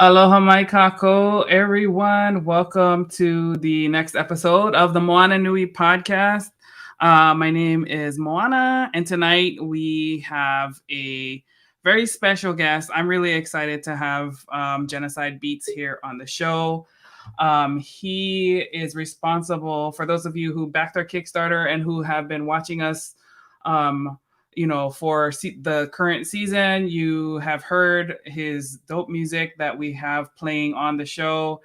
Aloha mai kako, everyone. Welcome to the next episode of the Moana Nui podcast. My name is Moana, and tonight we have a very special guest. I'm really excited to have Genocide Beats here on the show. He is responsible for those of you who backed our Kickstarter and who have been watching us. Um, for the current season, you have heard his dope music that we have playing on the show.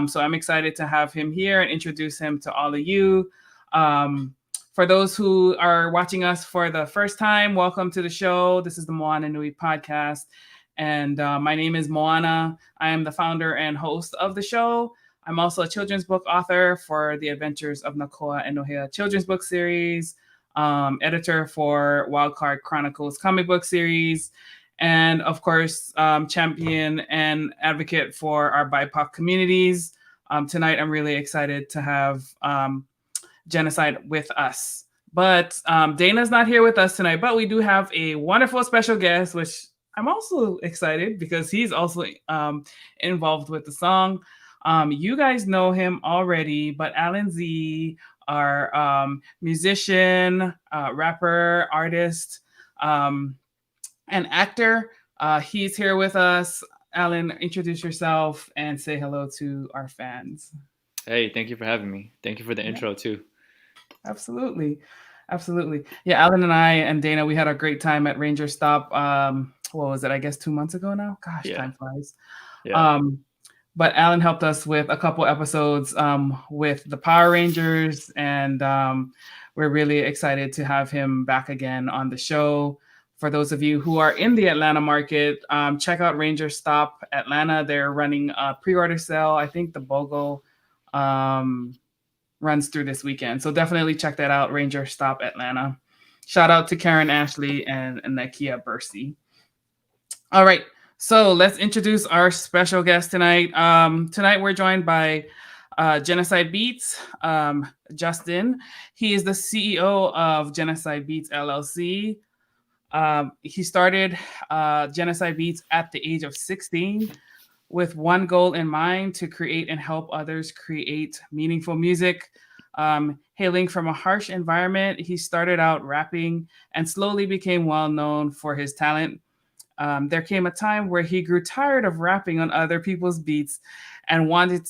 So I'm excited to have him here and introduce him to all of you. For those who are watching us for the first time, welcome to the show. This is the Moana Nui podcast. And my name is Moana. I am the founder and host of the show. I'm also a children's book author for the Adventures of Nakoa and Nohea children's book series, editor for Wildcard Chronicles comic book series, and of course, champion and advocate for our BIPOC communities. Tonight, I'm really excited to have Genocide with us. But Dana's not here with us tonight, but we do have a wonderful special guest, which I'm also excited because he's also involved with the song. You guys know him already, but Alan Z, our musician, rapper, artist, and actor, he's here with us. Alan, introduce yourself and say hello to our fans. Hey, thank you for having me. Thank you for the intro too. Absolutely. Absolutely. Yeah, Alan and I and Dana, we had a great time at Ranger Stop. What was it? I guess 2 months ago now. Gosh, Yeah. time flies. Yeah. But Alan helped us with a couple episodes with the Power Rangers, and we're really excited to have him back again on the show. For those of you who are in the Atlanta market, check out Ranger Stop Atlanta. They're running a pre-order sale. I think the BOGO runs through this weekend. So definitely check that out, Ranger Stop Atlanta. Shout out to Karen Ashley and Nakia Bursey. All right, so let's introduce our special guest tonight. Tonight we're joined by Genocide Beats, Justin. He is the CEO of Genocide Beats LLC. He started Genocide Beats at the age of 16 with one goal in mind: to create and help others create meaningful music. Hailing from a harsh environment, he started out rapping and slowly became well known for his talent. There came a time where he grew tired of rapping on other people's beats and wanted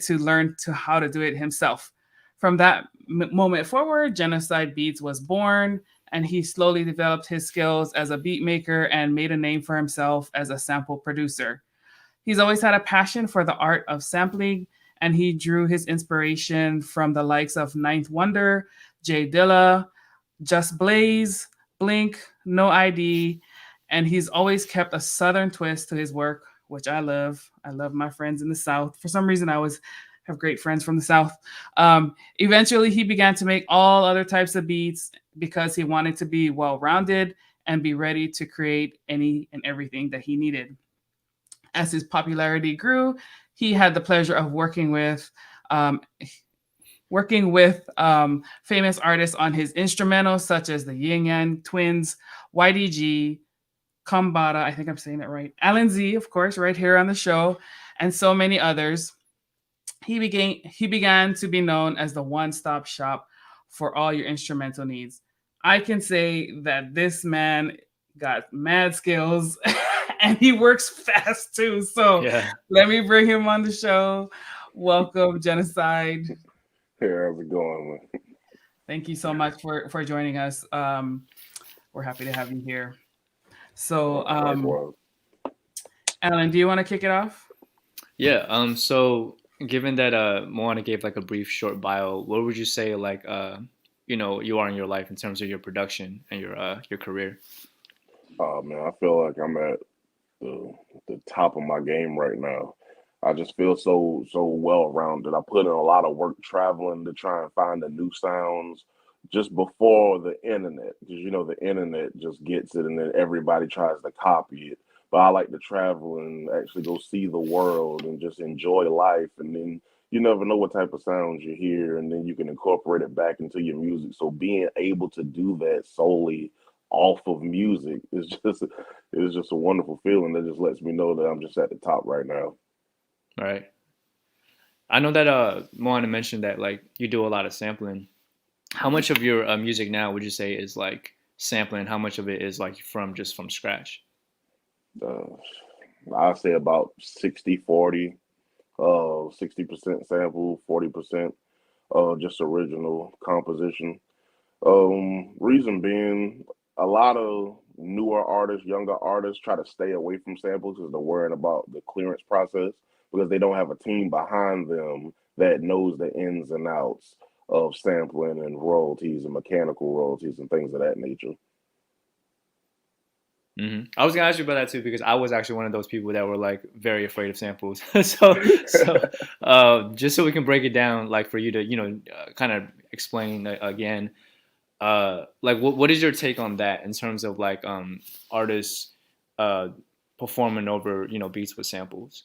to learn to how to do it himself. From that moment forward, Genocide Beats was born, and he slowly developed his skills as a beat maker and made a name for himself as a sample producer. He's always had a passion for the art of sampling, and he drew his inspiration from the likes of Ninth Wonder, Jay Dilla, Just Blaze, Blink, No ID, and he's always kept a Southern twist to his work, which I love. I love my friends in the South. For some reason, I always have great friends from the South. Eventually, he began to make all other types of beats because he wanted to be well rounded and be ready to create any and everything that he needed. As his popularity grew, he had the pleasure of um, working with famous artists on his instrumentals, such as the Yin Yang Twins, Y.D.G, Cambatta, I think I'm saying that right, Alan Z, of course, right here on the show, and so many others. He began to be known as the one-stop shop for all your instrumental needs. I can say that this man got mad skills and he works fast too. So Yeah. let me bring him on the show. Welcome, Genocide. Hey, how's it going? Thank you so much for joining us. We're happy to have you here. So, Likewise. Alan, do you want to kick it off? Yeah. So given that Moana gave like a brief short bio, what would you say you are in your life in terms of your production and your career? Oh man, I feel like I'm at the the top of my game right now. I just feel so well rounded. I put in a lot of work traveling to try and find the new sounds just before the internet, because the internet just gets it, and then everybody tries to copy it. But I like to travel and actually go see the world and just enjoy life, and then you never know what type of sounds you hear, and then you can incorporate it back into your music. So being able to do that solely off of music it's just a wonderful feeling that just lets me know that I'm just at the top right now. Right. I know that Moana mentioned that like you do a lot of sampling. How much of your music now would you say is like sampling? How much of it is like from scratch? uh, I say about 60-40, 60% sample, 40% just original composition. Reason being, a lot of newer artists, younger artists try to stay away from samples because they're worrying about the clearance process because they don't have a team behind them that knows the ins and outs of sampling and royalties and mechanical royalties and things of that nature. I was gonna ask you about that too because I was actually one of those people that were like very afraid of samples. So just so we can break it down, like for you to kind of explain again, like what is your take on that in terms of like artists uh performing over beats with samples?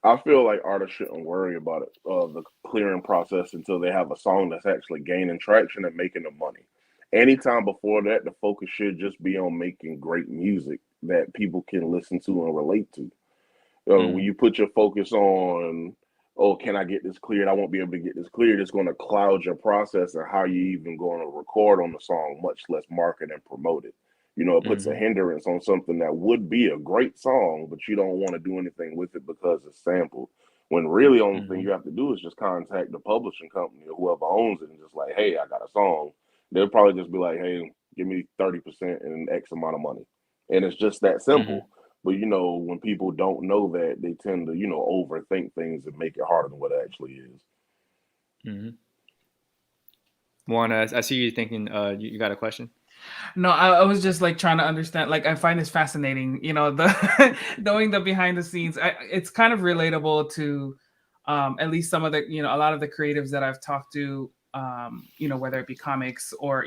I feel like artists shouldn't worry about it, the clearing process until they have a song that's actually gaining traction and making them money. Anytime before that, the focus should just be on making great music that people can listen to and relate to. When Mm, you put your focus on, oh, can I get this cleared? I won't be able to get this cleared. It's going to cloud your process and how you even going to record on the song, much less market and promote it. It puts a mm-hmm, hindrance on something that would be a great song, but you don't want to do anything with it because it's sampled. When really only thing mm-hmm, you have to do is just contact the publishing company or whoever owns it and just like, hey, I got a song. They'll probably just be like, hey, give me 30% and X amount of money. And it's just that mm-hmm, simple. But when people don't know that, they tend to, overthink things and make it harder than what it actually is. mm-hmm. One, I see you thinking. You got a question? No, I was just like trying to understand. Like, I find this fascinating. The knowing the behind the scenes. It's kind of relatable to, at least some of the a lot of the creatives that I've talked to. Whether it be comics or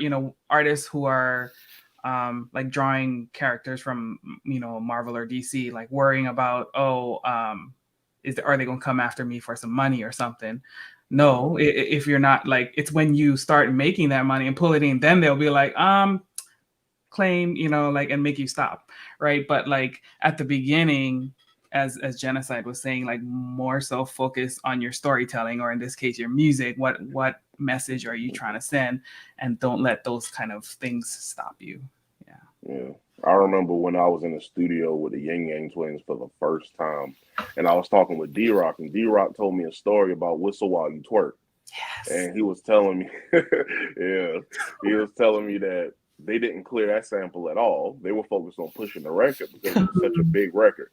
artists who are like drawing characters from Marvel or DC, like worrying about are they going to come after me for some money or something? No, if you're not, like, it's when you start making that money and pull it in, then they'll be like, claim, like, and make you stop, right? But like at the beginning, as Genocide was saying, like more so focus on your storytelling, or in this case, your music. What message are you trying to send? And don't let those kind of things stop you. Yeah. Yeah. I remember when I was in the studio with the Yin Yang Twins for the first time, and I was talking with D-Rock, and D-Rock told me a story about Whistle While You Twerk. Yes. And he was telling me, yeah, he was telling me that they didn't clear that sample at all. They were focused on pushing the record because it was such a big record.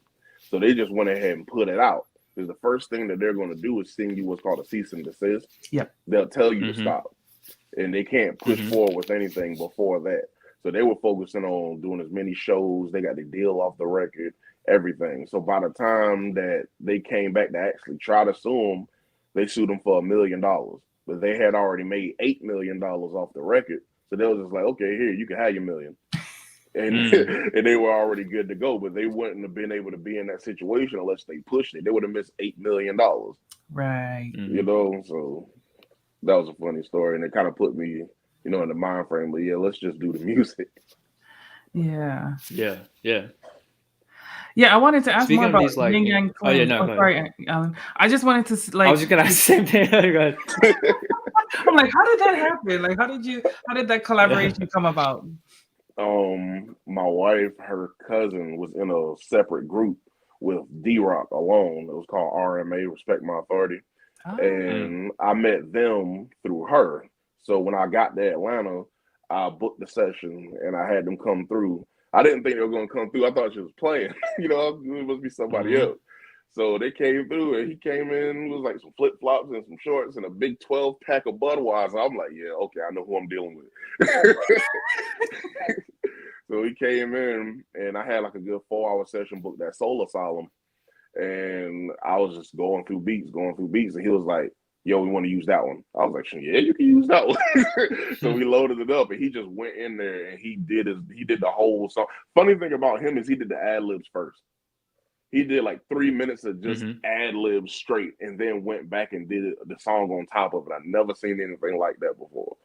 So they just went ahead and put it out. Because the first thing that they're going to do is send you what's called a cease and desist. Yep. They'll tell you to Mm-hmm, stop, and they can't push mm-hmm, forward with anything before that. So they were focusing on doing as many shows. They got the deal off the record, everything. So by the time that they came back to actually try to sue them, they sued them for $1 million. But they had already made $8 million off the record. So they was just like, okay, here, you can have your million. And mm, and they were already good to go, but they wouldn't have been able to be in that situation unless they pushed it. They would have missed $8 million. Right. mm-hmm. So that was a funny story, and it kind of put me, in the mind frame. But yeah, let's just do the music. Yeah. Yeah, yeah. Yeah, I wanted to ask more Speaking of about these, like, Yin Yang oh yeah, Twins. no, Oh, go ahead. sorry, Alan. I just wanted to I like. was just gonna ask the same thing. Go ahead. I'm like, how did that happen? Like, how did that collaboration come about? My wife, her cousin was in a separate group with D-Rock alone. It was called RMA, Respect My Authority. Oh. Mm, And I met them through her. So when I got to Atlanta, I booked the session and I had them come through. I didn't think they were going to come through. I thought she was playing. It must be somebody mm-hmm. else. So they came through and he came in with like some flip flops and some shorts and a big 12 pack of Budweiser. I'm like, yeah, okay, I know who I'm dealing with. So he came in and I had like a good 4 hour session booked at Soul Asylum. And I was just going through beats. And he was like, yo, we want to use that one. I was like, yeah, you can use that one. So we loaded it up and he just went in there and he did the whole song. Funny thing about him is he did the ad libs first. He did like 3 minutes of just Mm-hmm. ad libs straight and then went back and did the song on top of it. I've never seen anything like that before.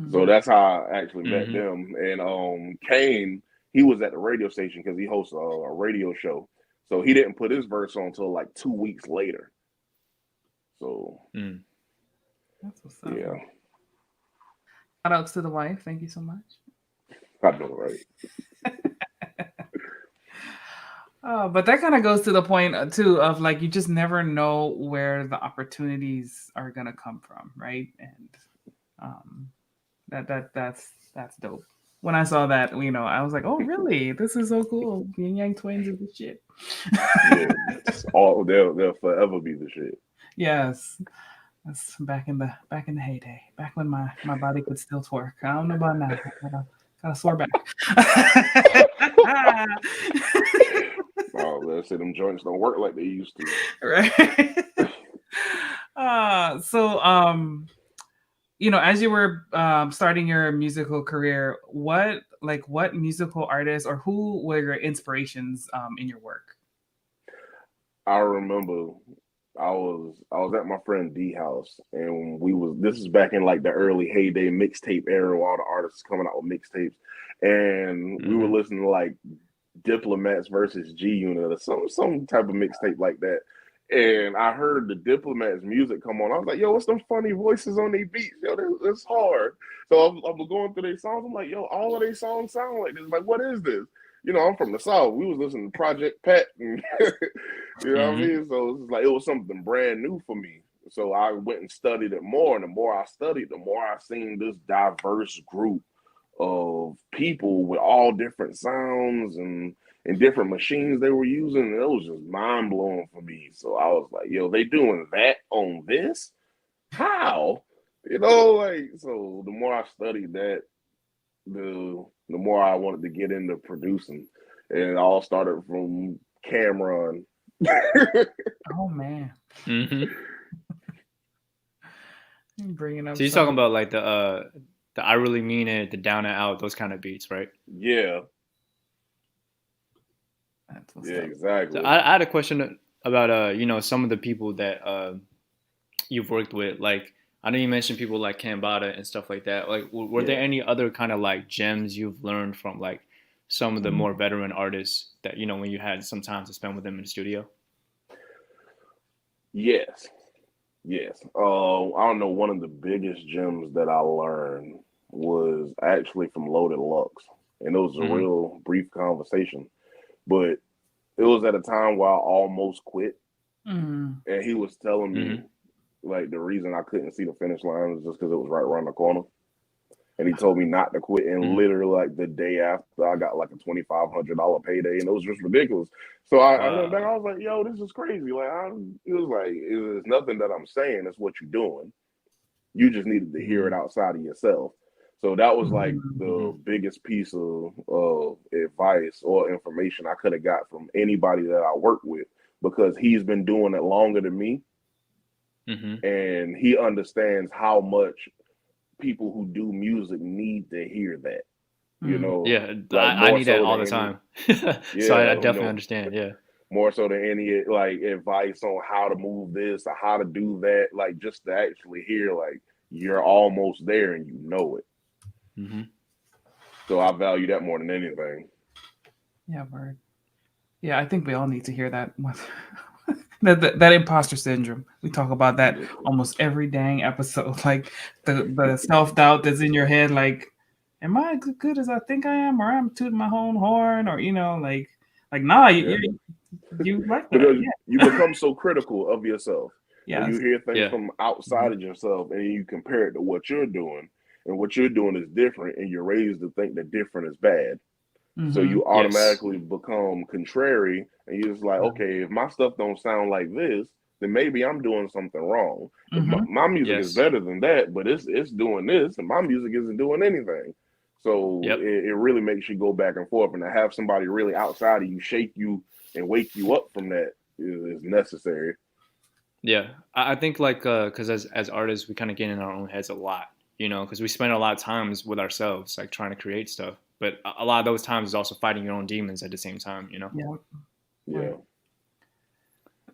So that's how I actually met Mm-hmm. them. And Kane, he was at the radio station because he hosts a radio show. So he didn't put his verse on until like 2 weeks later. So Mm. That's what's up. yeah, Shout outs to the wife. Thank you so much. I know, right? But that kind of goes to the point too of like you just never know where the opportunities are gonna come from, right? And um, that's dope. When I saw that, I was like, oh really? This is so cool. Yin Yang Twins is the shit. Yeah, it's all they'll forever be the shit. Yes, that's back in the heyday, back when my body could still twerk. I don't know about now. Got a sore back. Oh, let's say them joints don't work like they used to. Right. So as you were starting your musical career, what musical artists or who were your inspirations in your work? I remember I was at my friend D house, and this is back in like the early heyday mixtape era where all the artists coming out with mixtapes, and we were Mm-hmm. listening to like Diplomats versus G Unit or some type of mixtape like that. And I heard the Diplomats music come on. I was like, yo, what's them funny voices on these beats? Yo, that's hard. So I'm going through their songs. I'm like, yo, all of their songs sound like this. Like, what is this? I'm from the South. We was listening to Project Pat, and you know what I Mm-hmm. mean? So it was like it was something brand new for me. So I went and studied it more, and the more I studied, the more I seen this diverse group of people with all different sounds and different machines they were using. And it was just mind blowing for me. So I was like, yo, they doing that on this? How? Like, so the more I studied that, the more I wanted to get into producing. And it all started from Cameron. Oh man, Mm-hmm. I'm bringing up So you're some. talking about like the I really mean it, the down and out, those kind of beats, right? Yeah, That's what's yeah, up. So exactly. I had a question about some of the people that you've worked with. Like I know you mentioned people like Cambatta and stuff like that. Like were there Yeah. any other kind of like gems you've learned from like some of the more veteran artists that when you had some time to spend with them in the studio? Yes. Yes. I don't know. One of the biggest gems that I learned was actually from Loaded Lux, and it was a Mm-hmm. real brief conversation. But it was at a time where I almost quit, Mm. and he was telling me Mm-hmm. like the reason I couldn't see the finish line was just because it was right around the corner. And he told me not to quit. And Mm-hmm. literally, like the day after, I got like a $2,500 payday, and it was just ridiculous. So I went back. Wow. I was like, "Yo, this is crazy!" Like, it was like it's nothing that I'm saying. It's what you're doing. You just needed to hear it Mm-hmm. outside of yourself. So that was like Mm. the Mm-hmm. biggest piece of advice or information I could have got from anybody that I work with, because he's been doing it longer than me, Mm-hmm. and he understands how much people who do music need to hear that. Mm. Yeah, Like I more need that so all than the any, time. So I yeah, definitely understand. Yeah. more so than any like advice on how to move this or how to do that. Like just to actually hear like you're almost there and you know it. Mm-hmm. So I value that more than anything. Yeah, word. Yeah, I think we all need to hear that. That imposter syndrome. We talk about that Yeah. almost every dang episode. Like the self doubt that's in your head. Like, am I as good as I think I am, or I'm tooting my own horn, or like nah, Yeah. you like that? Because you Yeah. become so critical of yourself when you Yes. hear things Yeah. from Mm-hmm. outside of yourself and you compare it to what you're doing, and what you're doing is different, and you're raised to think that different is bad. So Mm-hmm. you Yes. automatically become contrary, and you're just like, okay, if my stuff don't sound like this, then maybe I'm doing something wrong. If Mm-hmm. my music is Yes. better than that, but it's doing this, and my music isn't doing anything. So Yep. it really makes you go back and forth, and to have somebody really outside of you shake you and wake you up from that is necessary. Yeah. I think like because as artists we kind of get in our own heads a lot, because we spend a lot of times with ourselves like trying to create stuff, but a lot of those times is also fighting your own demons at the same time. Yeah. Yeah. Right.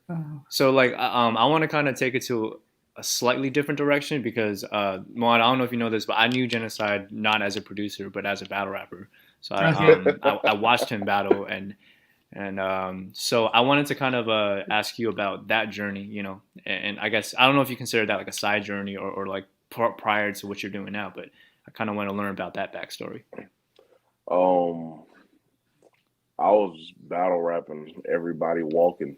Uh, So like I want to kind of take it to a slightly different direction because Moan, I don't know if you know this, but I knew Genocide not as a producer but as a battle rapper. So Okay. I watched him battle and so I wanted to kind of ask you about that journey, you know, and I guess I don't know if you consider that like a side journey or like prior to what you're doing now, but I kind of want to learn about that backstory. Um, I was battle rapping everybody walking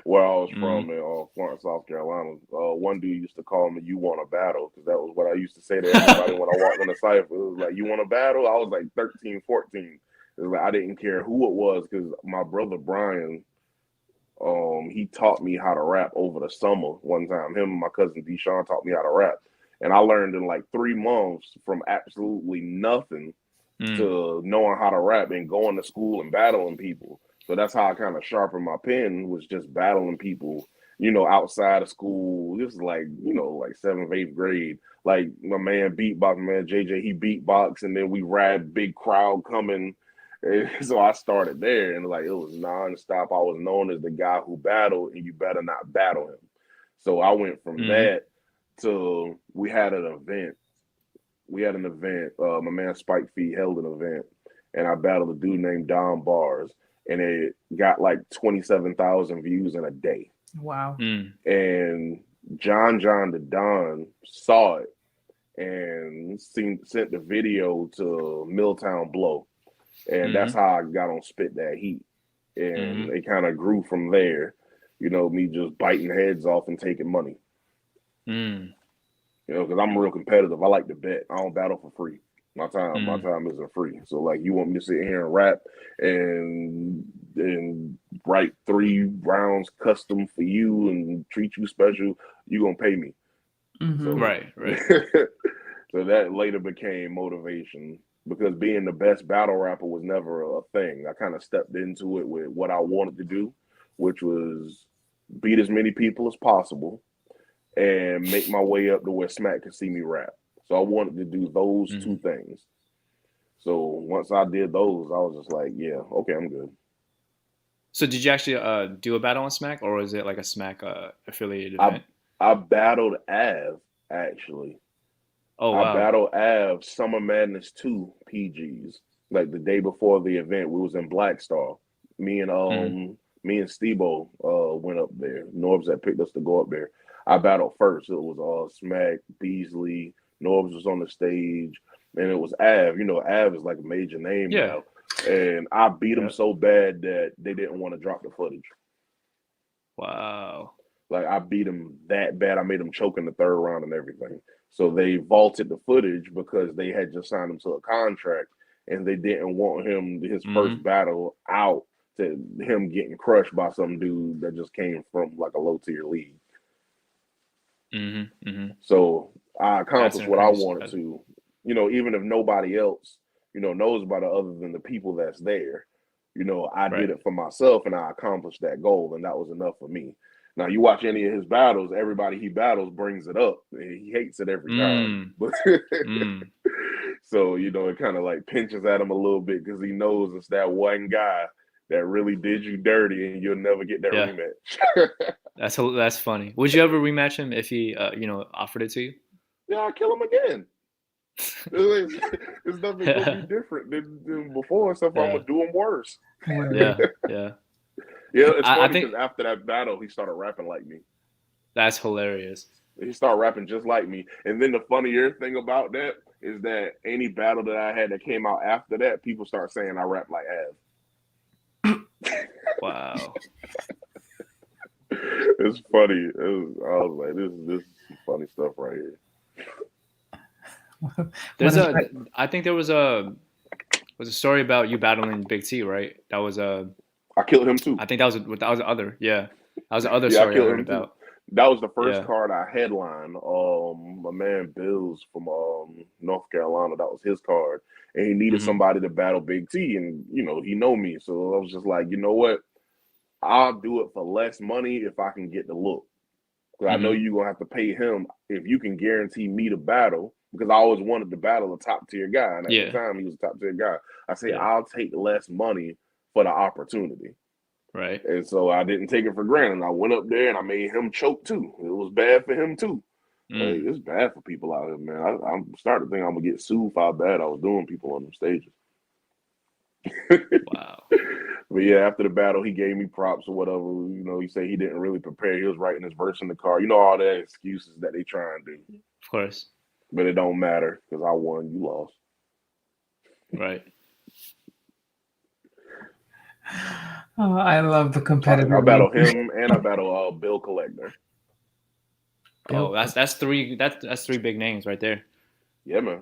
where I was Mm-hmm. from in Florence, South Carolina. One dude used to call me, "You want a battle?" Because that was what I used to say to everybody when I walked in the cipher. It was like, "You want a battle?" I was like 13, 14. It was like I didn't care who it was because my brother Brian, he taught me how to rap over the summer one time. Him and my cousin Deshaun taught me how to rap. And I learned in like 3 months from absolutely nothing to knowing how to rap and going to school and battling people. So that's how I kind of sharpened my pen, was just battling people, outside of school. This is like, like seventh, eighth grade. Like my man beatbox, man JJ, he beatbox, and then we rap, big crowd coming. And so I started there, and like it was nonstop. I was known as the guy who battled, and you better not battle him. So I went from that to we had an event. We had an event. My man Spike Fee held an event, and I battled a dude named Don Bars, and it got like 27,000 views in a day. Wow. And John the Don saw it and sent the video to Milltown Blow, and that's how I got on Spit That Heat, and it kind of grew from there. Me just biting heads off and taking money. Because I'm real competitive. I like to bet. I don't battle for free. My time isn't free. So like, you want me to sit here and rap and write 3 rounds custom for you and treat you special, you gonna pay me. So, Right. So that later became motivation, because being the best battle rapper was never a thing. I kind of stepped into it with what I wanted to do, which was beat as many people as possible and make my way up to where Smack could see me rap. So I wanted to do those 2 things. So once I did those, I was just like, yeah, okay, I'm good. So did you actually do a battle on Smack, or was it like a Smack affiliated event? I battled Av, actually. Oh, wow. I battled Av Summer Madness 2 PGs. Like the day before the event, we was in Black Star. Me and Stebo went up there. Norbs had picked us to go up there. I battled first. It was Smack, Beasley, Norbs was on the stage, and it was Av. Av is like a major name now. And I beat him so bad that they didn't want to drop the footage. Wow. Like I beat him that bad. I made him choke in the 3rd round and everything. So they vaulted the footage because they had just signed him to a contract, and they didn't want his first battle out to him getting crushed by some dude that just came from like a low tier league. So I accomplished what I wanted to, even if nobody else, knows about it other than the people that's there. I did it for myself, and I accomplished that goal, and that was enough for me. Now, you watch any of his battles, everybody he battles brings it up. He hates it every time. So, it kind of like pinches at him a little bit because he knows it's that one guy that really did you dirty, and you'll never get that rematch. That's funny. Would you ever rematch him if he, offered it to you? Yeah, I'll kill him again. It's nothing gonna be different than before, except I'm gonna do him worse. Yeah. It's funny because after that battle, he started rapping like me. That's hilarious. He started rapping just like me. And then the funnier thing about that is that any battle that I had that came out after that, people start saying I rap like Av. Wow. It's funny. I was like, this is funny stuff right here. I think there was a story about you battling Big T, right? That was I killed him too. I think that was the other. Yeah, that was the other story I heard about. That was the first card I headlined. My man Bills from North Carolina, that was his card, and he needed somebody to battle Big T, and he know me, so I was just like, you know what, I'll do it for less money if I can get the look. Because I know you're gonna have to pay him if you can guarantee me the battle. Because I always wanted to battle a top tier guy, and at the time he was a top tier guy. I say I'll take less money for the opportunity. Right. And so I didn't take it for granted. I went up there and I made him choke too. It was bad for him too. Like, Mm. it's bad for people out here, man. I'm starting to think I'm gonna get sued for how bad I was doing people on them stages. Wow. But yeah, after the battle, he gave me props or whatever. You know, he said he didn't really prepare. He was writing his verse in the car. You know, all the excuses that they try and do. Of course. But it don't matter because I won, you lost. Right. Oh, I love the competitive. I battle him and I battle Bill Collector. Oh, that's three. That's three big names right there. Yeah, man.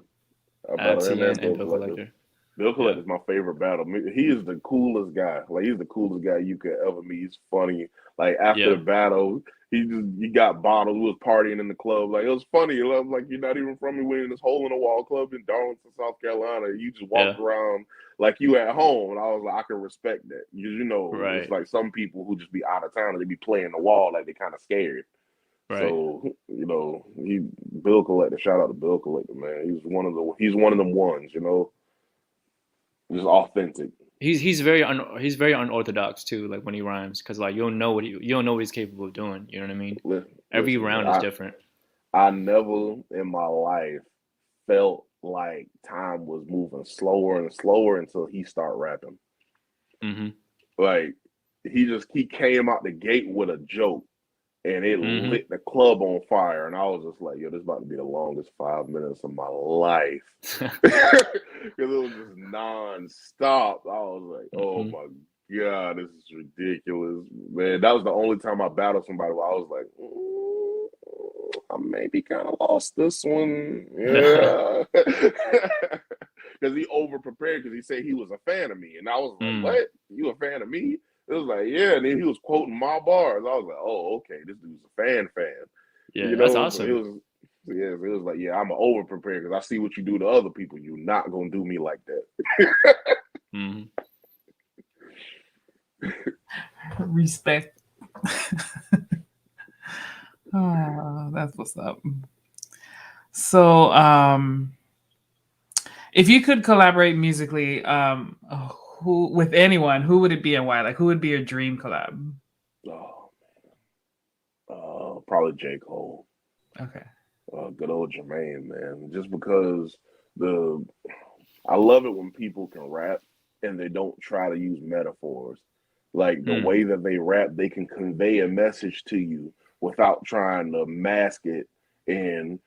I battle him and and Bill Bill Collector. Collector. Bill Yeah. Collector is my favorite battle. He is the coolest guy. Like, he's the coolest guy you could ever meet. He's funny. Like, after the battle, he got bottles. We was partying in the club. Like, it was funny. I was like, you're not even from me. We're in this hole in the wall club in Darlington, South Carolina. You just walked around like you at home. And I was like, I can respect that. Because, you know, it's like some people who just be out of town and they be playing the wall like they kind of scared. Right. So, you know, Bill Collector, shout out to Bill Collector, man. He's one of them ones, you know. Just authentic. He's very unorthodox too. Like when he rhymes, because like you don't know what he's capable of doing. You know what I mean? Every round is different. I never in my life felt like time was moving slower and slower until he started rapping. Mm-hmm. Like he came out the gate with a joke, and it lit the club on fire. And I was just like, yo, this is about to be the longest 5 minutes of my life. Because it was just nonstop. I was like, oh my God, this is ridiculous. Man, that was the only time I battled somebody where I was like, I maybe kind of lost this one. Yeah. Because he over prepared because he said he was a fan of me. And I was like, what? You a fan of me? It was like, yeah, and then he was quoting my bars. I was like, oh, okay, this dude's a fan. Yeah, you know? That's awesome. So it was like, yeah, I'm over prepared because I see what you do to other people. You're not gonna do me like that. Respect. Oh, that's what's up. So, if you could collaborate musically, who with anyone, who would it be and why? Like, who would be your dream collab? Oh man, probably J. Cole. Okay. Good old Jermaine, man. Just because I love it when people can rap and they don't try to use metaphors. Like the way that they rap, they can convey a message to you without trying to mask it, and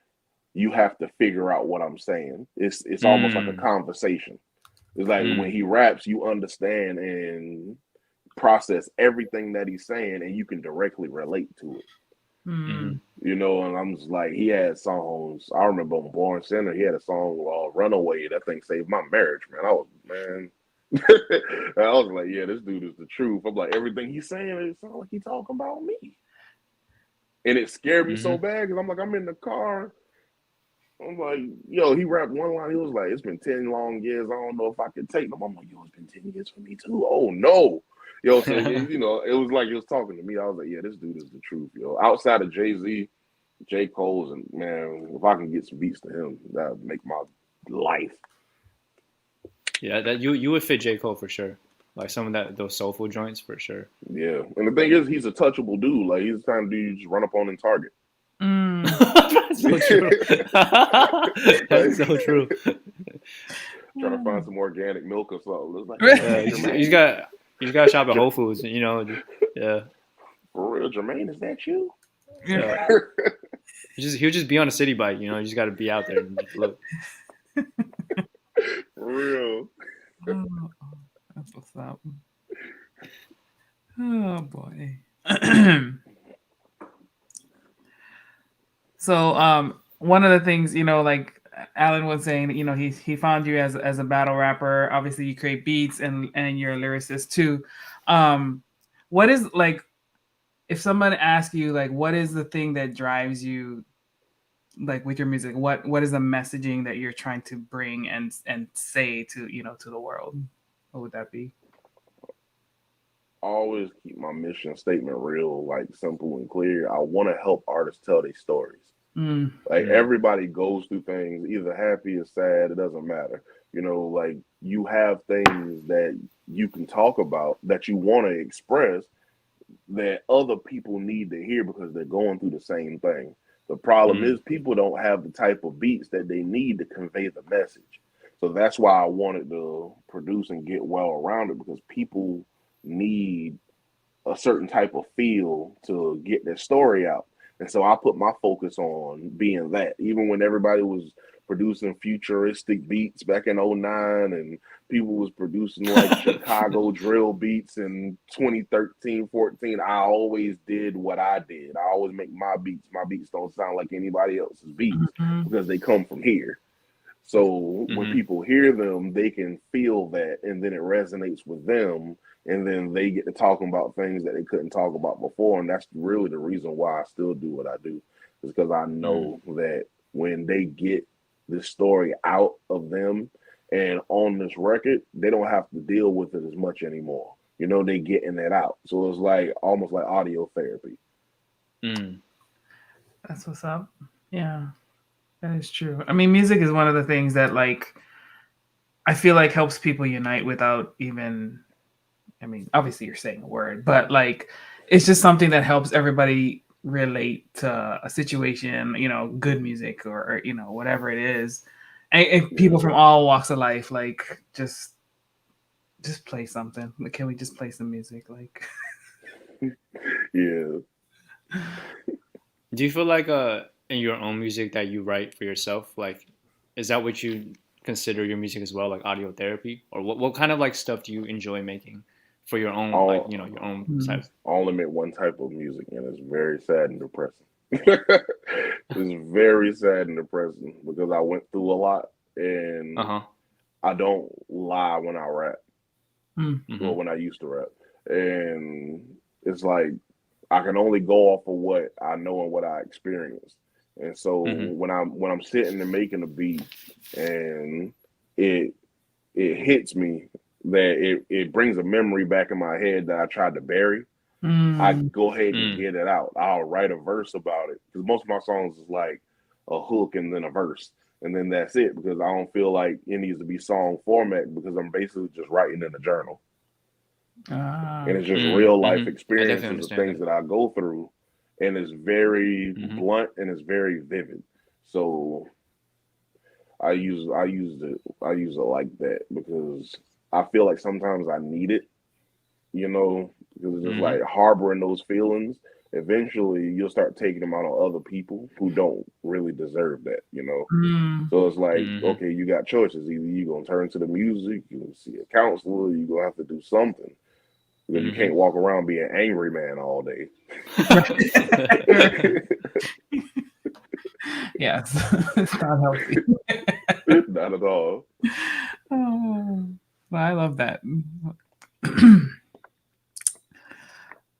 you have to figure out what I'm saying. It's almost like a conversation. It's like when he raps, you understand and process everything that he's saying, and you can directly relate to it. You know, and I'm just like, he had songs. I remember on Born Center, he had a song "Runaway." That thing saved my marriage, man. I was like, yeah, this dude is the truth. I'm like, everything he's saying, it sounds like he's talking about me, and it scared me so bad because I'm like, I'm in the car. I'm like, yo, he rapped one line. He was like, it's been 10 long years. I don't know if I can take them. I'm like, yo, it's been 10 years for me too. Oh no. Yo, so you know, it was like he was talking to me. I was like, yeah, this dude is the truth, yo. Outside of Jay-Z, J. Cole's, and man, if I can get some beats to him, that would make my life. Yeah, that you would fit J. Cole for sure. Like some of those soulful joints for sure. Yeah. And the thing is, he's a touchable dude. Like, he's the kind of dude you just run up on and target. That's so true. That's so true. Trying to find some organic milk or something. Like, he's got to shop at Whole Foods, you know. Yeah. For real, Jermaine, is that you? Yeah. He'll just be on a city bike, you know. You just got to be out there and just look. For real. Oh, that's what's up. Oh boy. So, one of the things, you know, like Alan was saying, you know, he found you as a battle rapper. Obviously, you create beats and you're a lyricist too. What is like, if someone asks you, like, what is the thing that drives you, like with your music? What is the messaging that you're trying to bring and say to, you know, to the world? What would that be? Always keep my mission statement real, like simple and clear. I want to help artists tell their stories. Like Mm. everybody goes through things, either happy or sad, it doesn't matter. Like you have things that you can talk about that you want to express that other people need to hear because they're going through the same thing. The problem Mm. is people don't have the type of beats that they need to convey the message. So that's why I wanted to produce and get well around it because people need a certain type of feel to get their story out. And so I put my focus on being that. Even when everybody was producing futuristic beats back in '09 and people was producing like Chicago drill beats in 2013, 14, I always did what I did. I always make my beats. My beats don't sound like anybody else's beats Mm-hmm. because they come from here. So when Mm-hmm. people hear them, they can feel that, and then it resonates with them, and then they get to talking about things that they couldn't talk about before, and that's really the reason why I still do what I do, is because I Mm. know that when they get this story out of them and on this record, they don't have to deal with it as much anymore. They getting that out, so it's like almost like audio therapy. Mm. That's what's up. Yeah, that is true. I mean, music is one of the things that like I feel like helps people unite without even. I mean, obviously you're saying a word, but like it's just something that helps everybody relate to a situation. Good music or whatever it is, and people Yeah, from all walks of life. Like just play something. Like, can we just play some music? Like, yeah. Do you feel like in your own music that you write for yourself, like is that what you consider your music as well, like audio therapy? Or what kind of like stuff do you enjoy making for your own like, All your own hmm, side? I only make one type of music, and it's very sad and depressing. It's very sad and depressing because I went through a lot, and Uh-huh. I don't lie when I rap hmm, or Mm-hmm. when I used to rap, and it's like I can only go off of what I know and what I experienced. And so Mm-hmm. when I'm sitting and making a beat, and it it hits me that it brings a memory back in my head that I tried to bury. I hmm, go ahead and Mm. get it out. I'll write a verse about it because most of my songs is like a hook and then a verse, and then that's it because I don't feel like it needs to be song format because I'm basically just writing in a journal, and it's just Mm. real life Mm-hmm. I definitely experiences of understand things that. that I go through, and it's very Mm-hmm. blunt and it's very vivid. So I use it like that because I feel like sometimes I need it, because it's just Mm-hmm. like harboring those feelings. Eventually, you'll start taking them out on other people who don't really deserve that. hmm. So it's like, Mm-hmm. okay, you got choices. Either you gonna turn to the music, you gonna see a counselor, you gonna have to do something because you Mm-hmm. can't walk around being angry man all day. Yes, it's not healthy. Not at all. Oh, well, I love that.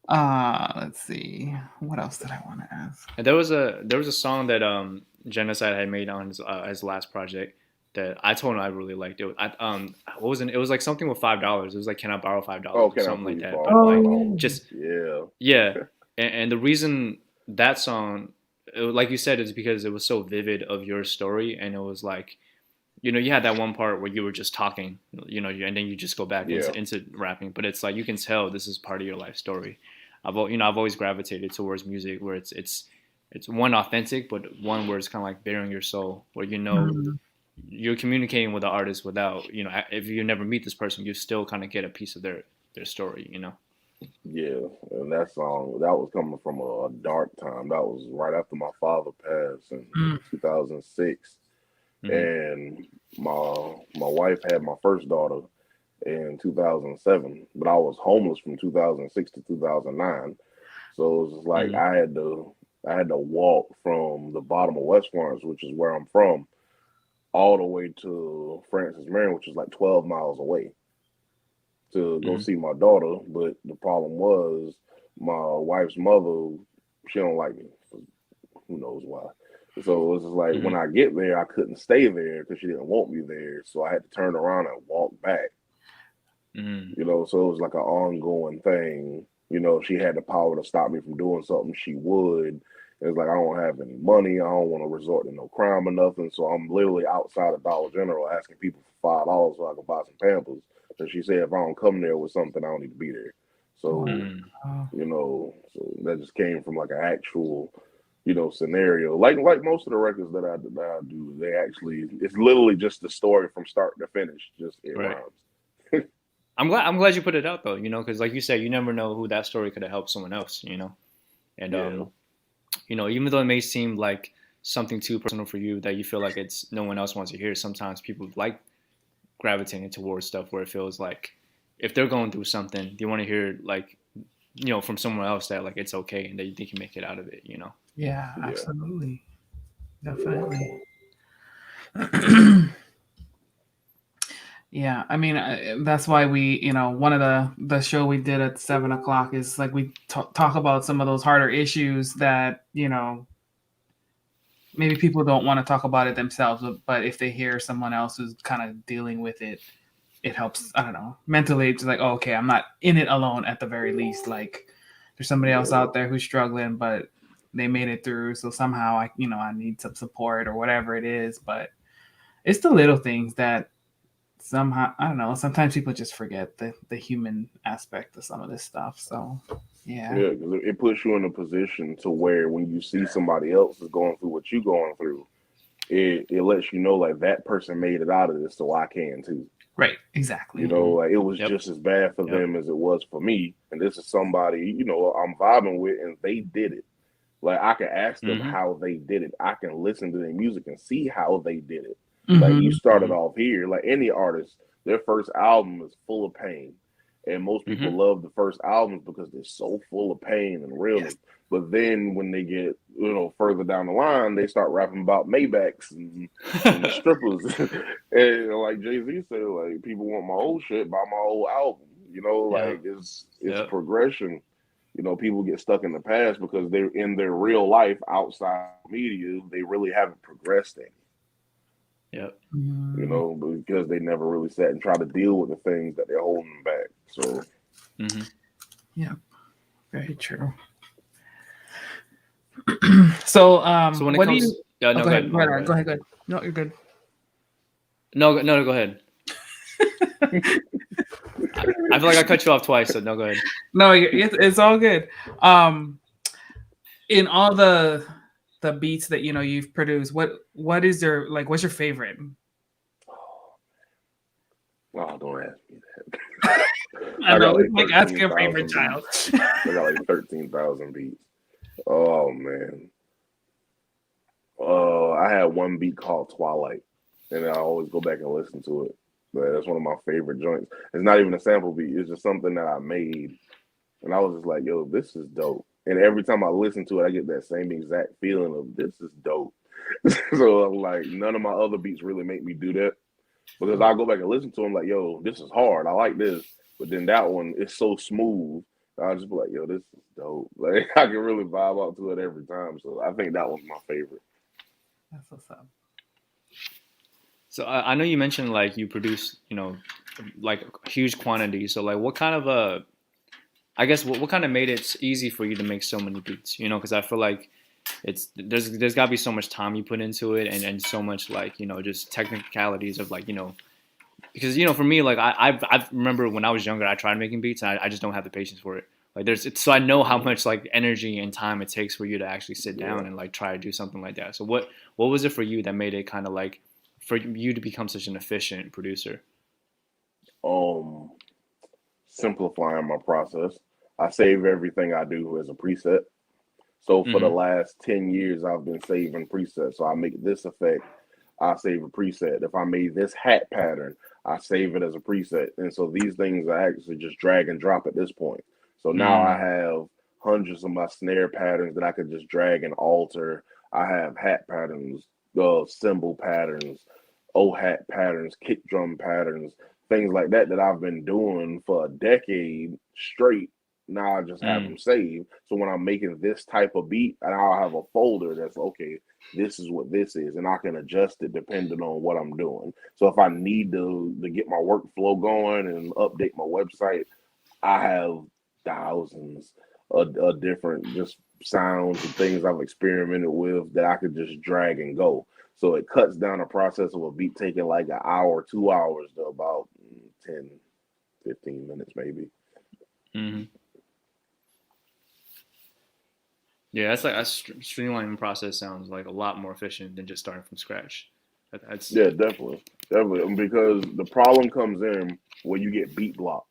Let's see. What else did I want to ask? And there was a song that Genocide had made on his last project that I told him I really liked it. What was it? It was like something with $5. It was like, can I borrow Oh, $5 or can I something like please that. But borrow Oh, five like dollars? just Yeah, yeah, and the reason that song, like you said, is because it was so vivid of your story, and it was like, you had that one part where you were just talking, and then you just go back yeah, into rapping. But it's like you can tell this is part of your life story. I've always gravitated towards music where it's one authentic, but one where it's kind of like bearing your soul, where mm, you're communicating with the artist without, if you never meet this person, you still kind of get a piece of their story. yeah. And that song that was coming from a dark time. That was right after my father passed in mm, 2006, Mm-hmm. and my wife had my first daughter in 2007, but I was homeless from 2006 to 2009. So it was just like Mm-hmm. I had to walk from the bottom of West Florence, which is where I'm from, all the way to Francis Marion, which is like 12 miles away, to go Mm-hmm. see my daughter. But the problem was my wife's mother, she don't like me. Who knows why? So it was just like when Mm-hmm. I get there, I couldn't stay there because she didn't want me there. So I had to turn around and walk back. Mm-hmm. So it was like an ongoing thing. If she had the power to stop me from doing something, she would. It's like I don't have any money. I don't want to resort to no crime or nothing. So I'm literally outside of Dollar General asking people for $5 so I can buy some Pampers. And she said if I don't come there with something, I don't need to be there. So, Mm. so that just came from like an actual, scenario. Like most of the records that I do, they actually it's literally just the story from start to finish. Just it Right. rhymes. I'm glad you put it out though, because like you said, you never know who that story could have helped someone else, and even though it may seem like something too personal for you that you feel like it's no one else wants to hear, sometimes people like gravitating towards stuff where it feels like if they're going through something, they want to hear like from someone else that like it's okay and that you think you make it out of it. Yeah, absolutely. Definitely. Yeah, I mean, that's why we, one of the show we did at 7 o'clock is like we talk about some of those harder issues that maybe people don't want to talk about it themselves, but if they hear someone else who's kind of dealing with it, it helps. I don't know, mentally. It's like, oh, okay, I'm not in it alone at the very least. Like, there's somebody else out there who's struggling, but they made it through. So somehow I need some support or whatever it is. But it's the little things that somehow, I don't know, sometimes people just forget the human aspect of some of this stuff. So yeah. Yeah, because it puts you in a position to where when you see somebody else is going through what you're going through, it lets you know like that person made it out of this, so I can too. Right, exactly. Like it was Yep. just as bad for them as it was for me. And this is somebody, I'm vibing with and they did it. Like I can ask them how they did it. I can listen to their music and see how they did it. Like you started off here, like any artist, their first album is full of pain. And most people love the first albums because they're so full of pain and realness. Yes. But then when they get, further down the line, they start rapping about Maybachs and strippers. And like Jay-Z said, like people want my old shit, buy my old album. Like it's progression. People get stuck in the past because they're in their real life outside media. They really haven't progressed any. Yep. Because they never really sat and tried to deal with the things that they're holding back. So, yeah, very true. So when what it comes, go ahead. Go ahead. No, you're good. No, go ahead. I feel like I cut you off twice, so no, go ahead. No, it's all good. In all the beats that you've produced, what is your what's your favorite? Oh, don't ask me that. I know, like ask your favorite child. I got like 13,000 beats. Oh man. I had one beat called Twilight, and I always go back and listen to it. But that's one of my favorite joints. It's not even a sample beat. It's just something that I made, and I was just like, "Yo, this is dope." And every time I listen to it, I get that same exact feeling of this is dope. So I'm like, none of my other beats really make me do that. Because I go back and listen to them like, yo, this is hard. I like this. But then that one is so smooth. I'll just be like, yo, this is dope. Like I can really vibe out to it every time. So I think that one's my favorite. That's what's up. So I know you mentioned like you produce, like huge quantities. So like what kind of I guess what kind of made it easy for you to make so many beats? Because I feel like there's got to be so much time you put into it and so much like just technicalities of like because for me like I remember when I was younger I tried making beats and I just don't have the patience for it. Like so I know how much like energy and time it takes for you to actually sit down and like try to do something like that. So what was it for you that made it kind of like for you to become such an efficient producer? Simplifying my process. I save everything I do as a preset. So for the last 10 years, I've been saving presets. So I make this effect, I save a preset. If I made this hat pattern, I save it as a preset. And so these things I actually just drag and drop at this point. So now I have hundreds of my snare patterns that I could just drag and alter. I have hat patterns, cymbal patterns, hat patterns, kick drum patterns, things like that I've been doing for a decade straight. Now I just have them saved. So when I'm making this type of beat, and I'll have a folder that's okay, this is what this is, and I can adjust it depending on what I'm doing. So if I need to get my workflow going and update my website, I have thousands a different just sounds and things I've experimented with that I could just drag and go. So it cuts down the process of a beat taking like an hour, 2 hours to about 10, 15 minutes maybe. Mm-hmm. Yeah, that's like a streamlining process sounds like a lot more efficient than just starting from scratch. That's Yeah, definitely. Definitely. Because the problem comes in when you get beat block,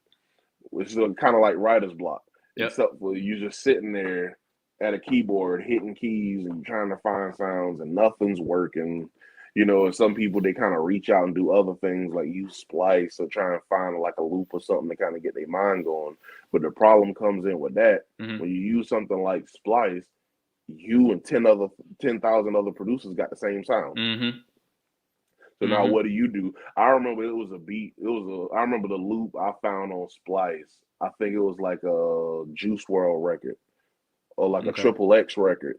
which is kind of like writer's block, yep. except for you just sitting there at a keyboard hitting keys and trying to find sounds and nothing's working. You know, and some people they kind of reach out and do other things like use Splice or try and find like a loop or something to kind of get their mind going. But the problem comes in with that Mm-hmm. when you use something like Splice, you and 10,000 other producers got the same sound. Mm-hmm. So now what do? I remember it was a beat. I remember the loop I found on Splice. I think it was like a Juice World record or like a Triple X record.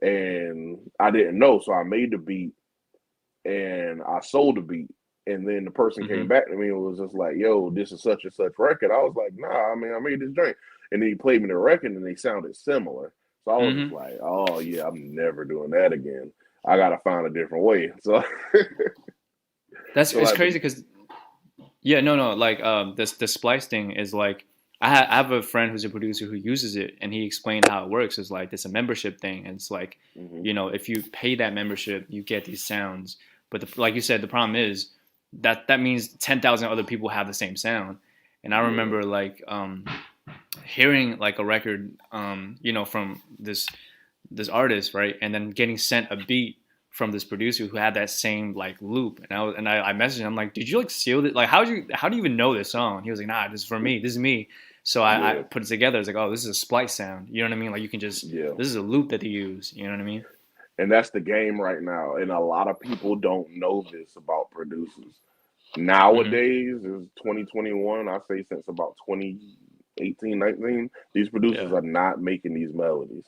And I didn't know. So I made the beat and I sold the beat. And then the person came back to me and was just like, yo, this is such and such record. I was like, nah, I mean, I made this drink. And then he played me the record and they sounded similar. So I was just like, oh, yeah, I'm never doing that again. I got to find a different way. So it's crazy because, like the Splice thing is like, I have a friend who's a producer who uses it, and he explained how it works. It's like it's a membership thing, and it's like, if you pay that membership, you get these sounds. But like you said, the problem is that means 10,000 other people have the same sound. And I remember like hearing like a record, from this artist, right, and then getting sent a beat from this producer who had that same like loop, and I messaged him. I'm like, did you like seal it? Like, how do you even know this song? He was like, nah, this is for me. This is me. So I put it together. It's like, oh, this is a Splice sound. You know what I mean? Like you can just this is a loop that they use. You know what I mean? And that's the game right now. And a lot of people don't know this about producers. Nowadays is 2021. I say since about 2018, 19, these producers are not making these melodies.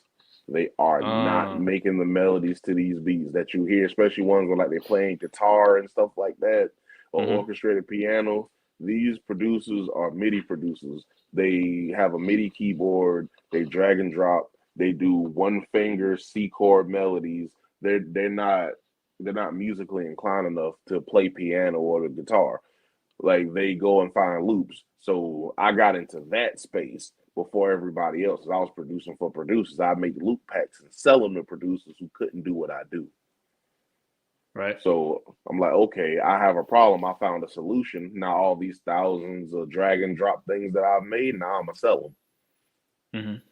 They are not making the melodies to these beats that you hear, especially ones where like they're playing guitar and stuff like that, or orchestrated piano. These producers are MIDI producers. They have a MIDI keyboard. They drag and drop. They do one finger C chord melodies. They're not musically inclined enough to play piano or the guitar. Like they go and find loops. So I got into that space before everybody else. I was producing for producers. I make loop packs and sell them to producers who couldn't do what I do. Right. So I'm like, okay, I have a problem. I found a solution. Now all these thousands of drag and drop things that I've made, now I'm gonna sell them.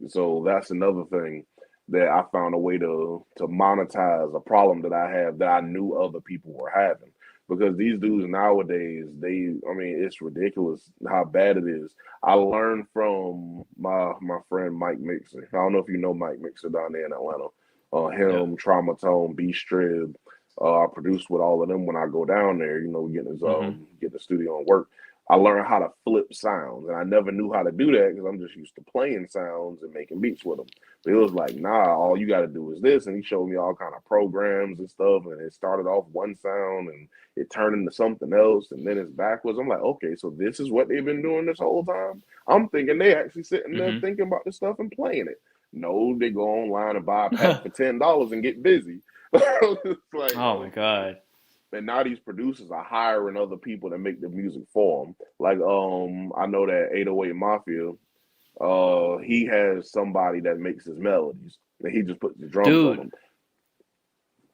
So that's another thing that I found a way to monetize a problem that I have that I knew other people were having. Because these dudes nowadays, it's ridiculous how bad it is. I learned from my friend Mike Mixer. I don't know if you know Mike Mixer down there in Atlanta. Traumatone, B-Strib. I produce with all of them when I go down there. Get the studio and work. I learned how to flip sounds, and I never knew how to do that because I'm just used to playing sounds and making beats with them. But it was like, nah, all you got to do is this, and he showed me all kind of programs and stuff, and it started off one sound, and it turned into something else, and then it's backwards. I'm like, okay, so this is what they've been doing this whole time? I'm thinking they actually sitting there thinking about this stuff and playing it. No, they go online and buy a pack for $10 and get busy. It's like, oh my God. And now these producers are hiring other people to make the music for them. Like, I know that 808 Mafia, he has somebody that makes his melodies, and he just puts the drums on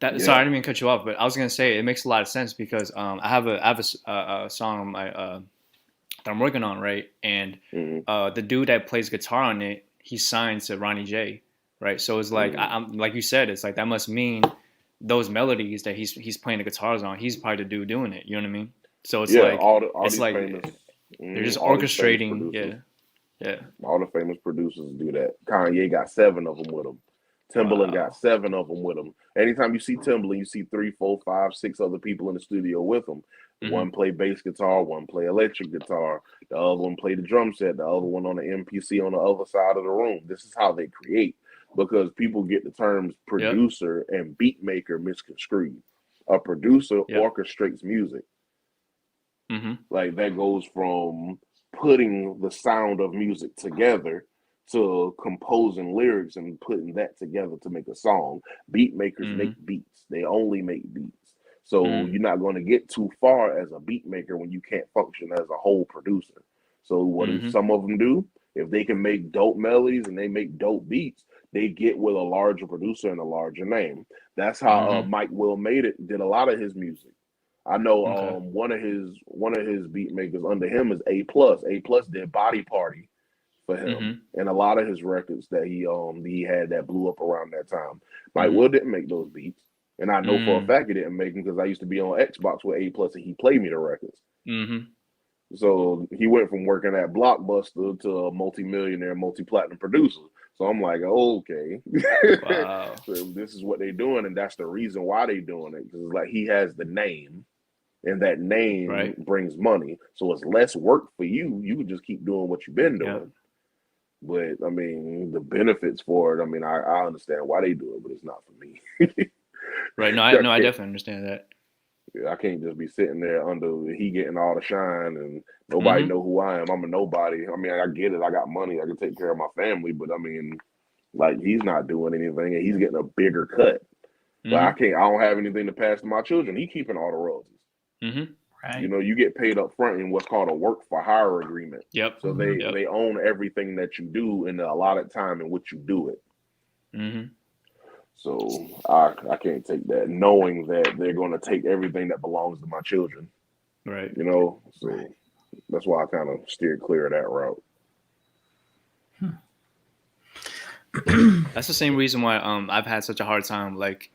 them. Sorry, I didn't mean to cut you off, but I was gonna say it makes a lot of sense because I have a song on my that I'm working on, right? And the dude that plays guitar on it, he's signed to Ronnie J, right? So it's like I'm like you said, it's like that must mean those melodies that he's playing the guitars on, he's probably the dude doing it. You know what I mean? So it's like it's like famous, they're just orchestrating. All the famous producers do that. Kanye got 7 of them with him. Timbaland got 7 of them with him. Anytime you see Timbaland, you see 3, 4, 5, 6 other people in the studio with him. One play bass guitar, one play electric guitar, the other one play the drum set, the other one on the MPC on the other side of the room. This is how they create. Because people get the terms producer and beat maker misconstrued. A producer orchestrates music. Like that goes from putting the sound of music together to composing lyrics and putting that together to make a song. Beat makers make beats. They only make beats. So you're not going to get too far as a beat maker when you can't function as a whole producer. So what do some of them do? If they can make dope melodies and they make dope beats, they get with a larger producer and a larger name. That's how Mike Will Made It did a lot of his music. I know one of his beat makers under him is A Plus. A Plus did Body Party for him and a lot of his records that he had that blew up around that time. Mike Will didn't make those beats, and I know for a fact he didn't make them because I used to be on Xbox with A Plus and he played me the records. So he went from working at Blockbuster to a multi-millionaire, multi-platinum producer. So I'm like, okay, wow. So this is what they're doing, and that's the reason why they're doing it. Because like he has the name, and that name brings money. So it's less work for you. You can just keep doing what you've been doing. But I mean, the benefits for it. I mean, I understand why they do it, but it's not for me. Right? No, I definitely understand that. Yeah, I can't just be sitting there under he getting all the shine and nobody know who I am. I'm a nobody. I mean, I get it. I got money. I can take care of my family, but I mean, like he's not doing anything and he's getting a bigger cut. But I don't have anything to pass to my children. He keeping all the royalties. Right. You know, you get paid up front in what's called a work for hire agreement. Yep. So they own everything that you do in a allotted time in which you do it. So I can't take that, knowing that they're going to take everything that belongs to my children. Right. You know, so that's why I kind of steered clear of that route. That's the same reason why I've had such a hard time, like,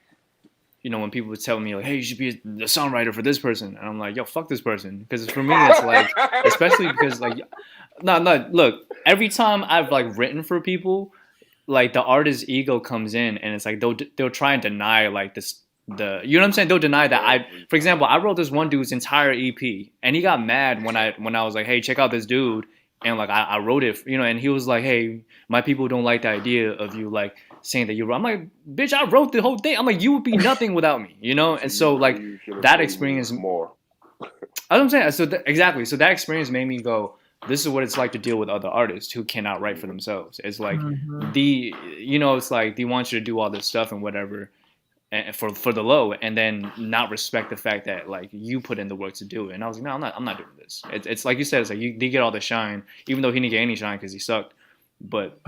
you know, when people would tell me like, hey, you should be the songwriter for this person, and I'm like, yo, fuck this person, because for me it's like, especially because like, no, look, every time I've like written for people, like the artist's ego comes in and it's like they'll try and deny like this you know what I'm saying, they'll deny that for example, I wrote this one dude's entire EP and he got mad when I was like, hey, check out this dude, and like I wrote it, you know, and he was like, hey, my people don't like the idea of you like saying that you wrote. I'm like, bitch, I wrote the whole thing. I'm like, you would be nothing without me, you know. And so like that experience more. That's what I'm saying. So exactly, so that experience made me go, this is what it's like to deal with other artists who cannot write for themselves. It's like you know, it's like they want you to do all this stuff and whatever, and for the low, and then not respect the fact that like you put in the work to do it. And I was like, no, I'm not doing this. It's like you said, it's like they get all the shine, even though he didn't get any shine because he sucked. But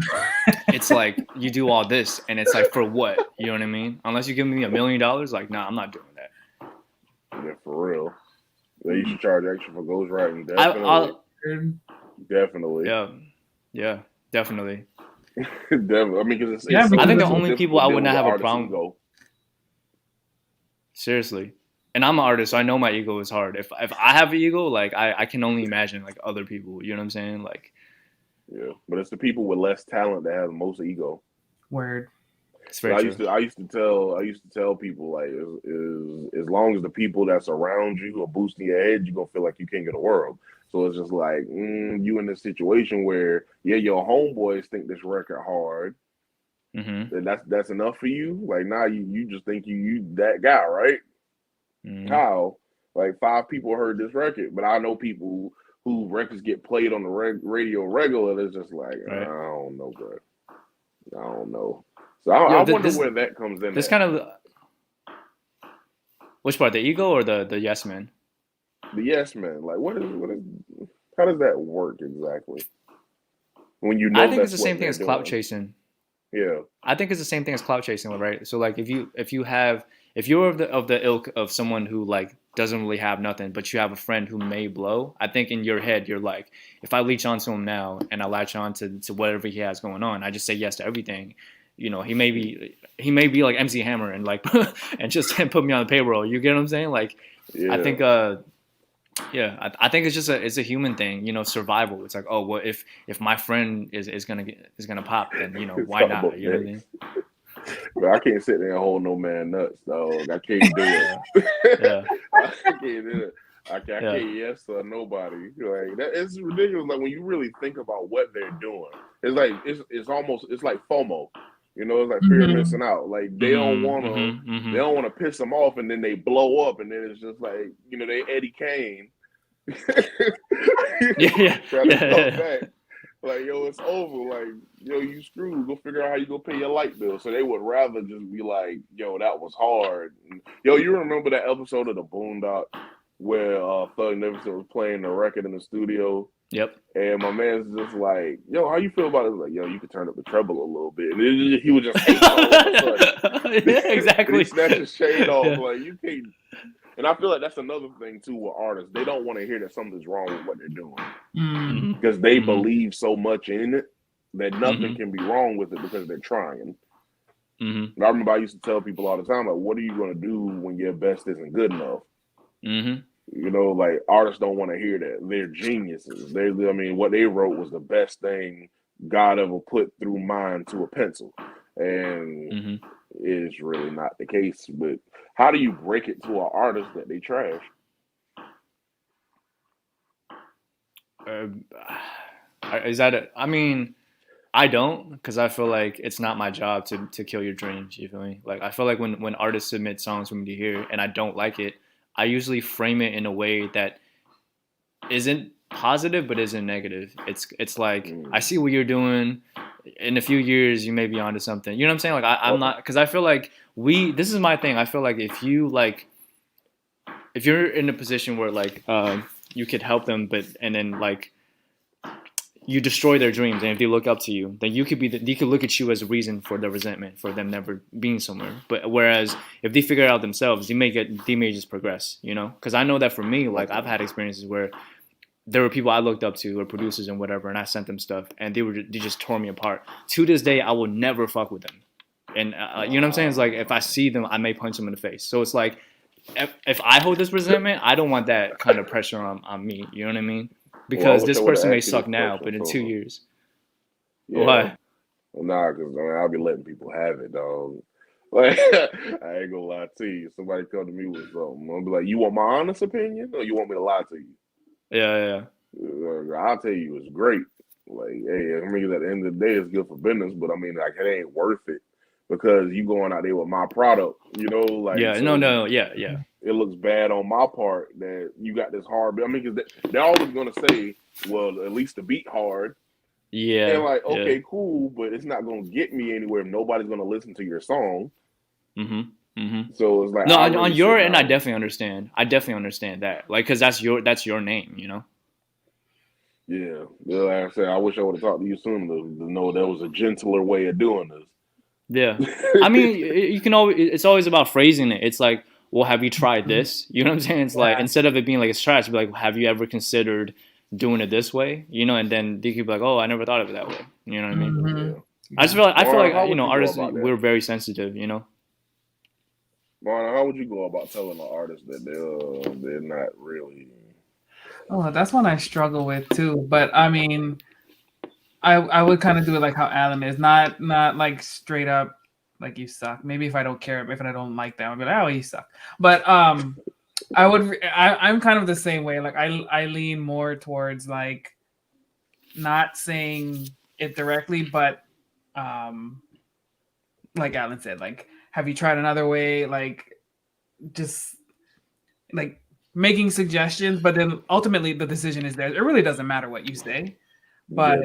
it's like you do all this, and it's like for what? You know what I mean? Unless you give me $1 million, like, nah, I'm not doing that. Yeah, for real. Yeah, you should charge extra for ghostwriting. Definitely. Definitely. Yeah, definitely. Definitely. I mean, because I think the only people I would not have a problem. Seriously, and I'm an artist, so I know my ego is hard. If I have an ego, like I can only imagine like other people. You know what I'm saying? Like, yeah, but it's the people with less talent that have the most ego. Word. I used to tell people like, as long as the people that's around you are boosting your head, you're gonna feel like you king of the world. So it's just like you in this situation where your homeboys think this record hard, and that's enough for you. Like now you just think you that guy, right? How like 5 people heard this record, but I know people who records get played on the radio regular. It's just like I don't know, bro. I don't know. So I wonder where that comes in. This kind of which part, the ego or the yes man? The yes man. Like what is how does that work exactly? When you know, I think it's the same thing as clout chasing. Yeah, I think it's the same thing as clout chasing, right? So like if you're of the ilk of someone who like doesn't really have nothing, but you have a friend who may blow, I think in your head you're like, if I leech onto him now and I latch on to whatever he has going on, I just say yes to everything. You know, he may be like MC Hammer and like and just put me on the payroll. You get what I'm saying? Like, I think I think it's just it's a human thing, you know, survival. It's like, oh, well, if my friend is gonna pop, then you know, why not? You know what I mean? But I can't sit there and hold no man nuts, dog. I can't do it. I can't do it. I can't yes to nobody. Like that, it's ridiculous. Like when you really think about what they're doing, it's like it's almost like FOMO. You know, it's like fear of missing out. Like they don't want to piss them off, and then they blow up, and then it's just like, you know, they Eddie Kane. Trying to come back. Like, yo, it's over. Like, yo, you screwed. Go figure out how you go pay your light bill. So they would rather just be like, yo, that was hard. Yo, you remember that episode of the Boondock where Thug Neverson was playing the record in the studio? Yep. And my man's just like, yo, how you feel about it? Like, yo, you could turn up the treble a little bit. And he was just hating all of a sudden. Yeah, exactly. He snatched his shade off. Like, you can't. And I feel like that's another thing too with artists. They don't want to hear that something's wrong with what they're doing because they believe so much in it that nothing can be wrong with it because they're trying. I remember I used to tell people all the time, like, what are you going to do when your best isn't good enough? You know, like, artists don't want to hear that. They're geniuses. I mean, what they wrote was the best thing God ever put through mind to a pencil. And it's really not the case. But how do you break it to an artist that they trash? Is that it? I mean, I don't, because I feel like it's not my job to kill your dreams. You feel me? Like, I feel like when artists submit songs for me to hear and I don't like it, I usually frame it in a way that isn't positive but isn't negative. It's like, I see what you're doing. In a few years, you may be onto something. You know what I'm saying? Like, I'm not, because I feel like this is my thing. I feel like if you're in a position where like you could help them, and then like you destroy their dreams, and if they look up to you, then you could look at you as a reason for the resentment for them never being somewhere. But whereas if they figure it out themselves, they may just progress. You know, because I know that for me, like, I've had experiences where there were people I looked up to, or producers and whatever, and I sent them stuff, and they just tore me apart. To this day, I will never fuck with them. And you know what I'm saying? It's like, if I see them, I may punch them in the face. So it's like, if I hold this resentment, I don't want that kind of pressure on me. You know what I mean? Because this person may suck now, but in 2 years. Yeah. Why? Well, nah, because I'll be letting people have it, dog. Like, I ain't gonna lie to you. Somebody come to me with something, I'll be like, you want my honest opinion, or you want me to lie to you? Yeah. I'll tell you, it's great. Like, hey, I mean, at the end of the day, it's good for business, but I mean, like, it ain't worth it because you going out there with my product, you know? Like, yeah, so no, yeah. It looks bad on my part that you got this hard. I mean, because they're always gonna say, well, at least the beat hard. Yeah. And like, okay, cool, but it's not gonna get me anywhere if nobody's gonna listen to your song. So it's like, no, on your end, I definitely understand. I definitely understand that, like, because that's your name, you know. Yeah, like I said, I wish I would have talked to you sooner to know there was a gentler way of doing this. Yeah, I mean, you can always. It's always about phrasing it. It's like, well, have you tried this? You know what I'm saying? It's like, instead of it being like it's trash, be like, have you ever considered doing it this way? You know, and then they could be like, oh, I never thought of it that way. You know what I mean? Yeah. I feel like you know, artists, we're very sensitive. You know. Marna, how would you go about telling an artist that they're not really? Oh, that's one I struggle with too. But I mean, I would kind of do it like how Alan is, not like straight up like you suck. Maybe if I don't care, if I don't like that, I'd be like, oh, you suck. But I'm kind of the same way. Like I lean more towards like not saying it directly, but like Alan said, like, have you tried another way? Like, just like making suggestions, but then ultimately the decision is theirs. It really doesn't matter what you say, but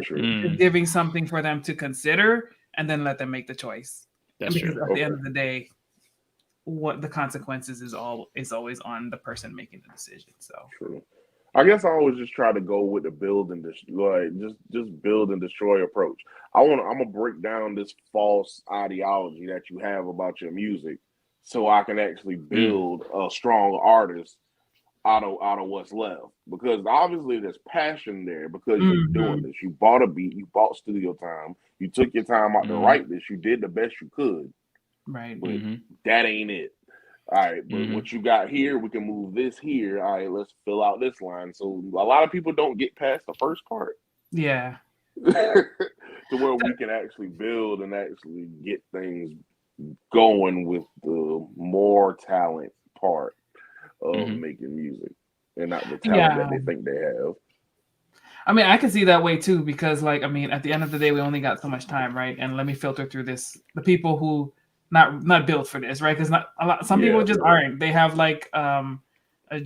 giving something for them to consider and then let them make the choice. That's because true. At the end of the day, what the consequences is always on the person making the decision. So true. I guess I always just try to go with the build and destroy, just build and destroy approach. I'm gonna break down this false ideology that you have about your music, so I can actually build a strong artist out of what's left. Because obviously there's passion there because you're doing this. You bought a beat, you bought studio time, you took your time out to write this, you did the best you could. Right. But that ain't it. All right, but what you got here, we can move this here. All right, let's fill out this line. So a lot of people don't get past the first part. Yeah. To where we can actually build and actually get things going with the more talent part of making music and not the talent that they think they have. I mean, I can see that way too, because like, I mean, at the end of the day, we only got so much time, right? And let me filter through this. The people who not built for this, right? Because some people just aren't. They have like a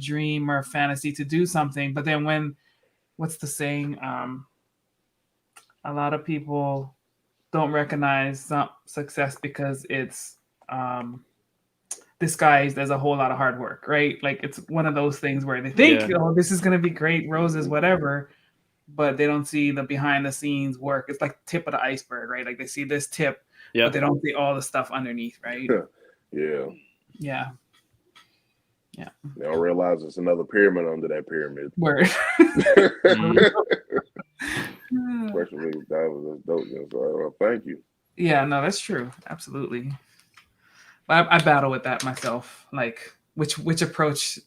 dream or a fantasy to do something, but then what's the saying? a lot of people don't recognize some success because it's disguised as a whole lot of hard work, right? Like it's one of those things where they think, Yeah. oh, this is going to be great, roses, whatever, but they don't see the behind the scenes work. It's like tip of the iceberg, right? Like they see this tip, but Yep. they don't see all the stuff underneath, right? Yeah. Yeah. Yeah. They don't realize it's another pyramid under that pyramid. Word. Especially that was dope. So thank you. Yeah, no, that's true. Absolutely. I battle with that myself. Like which approach,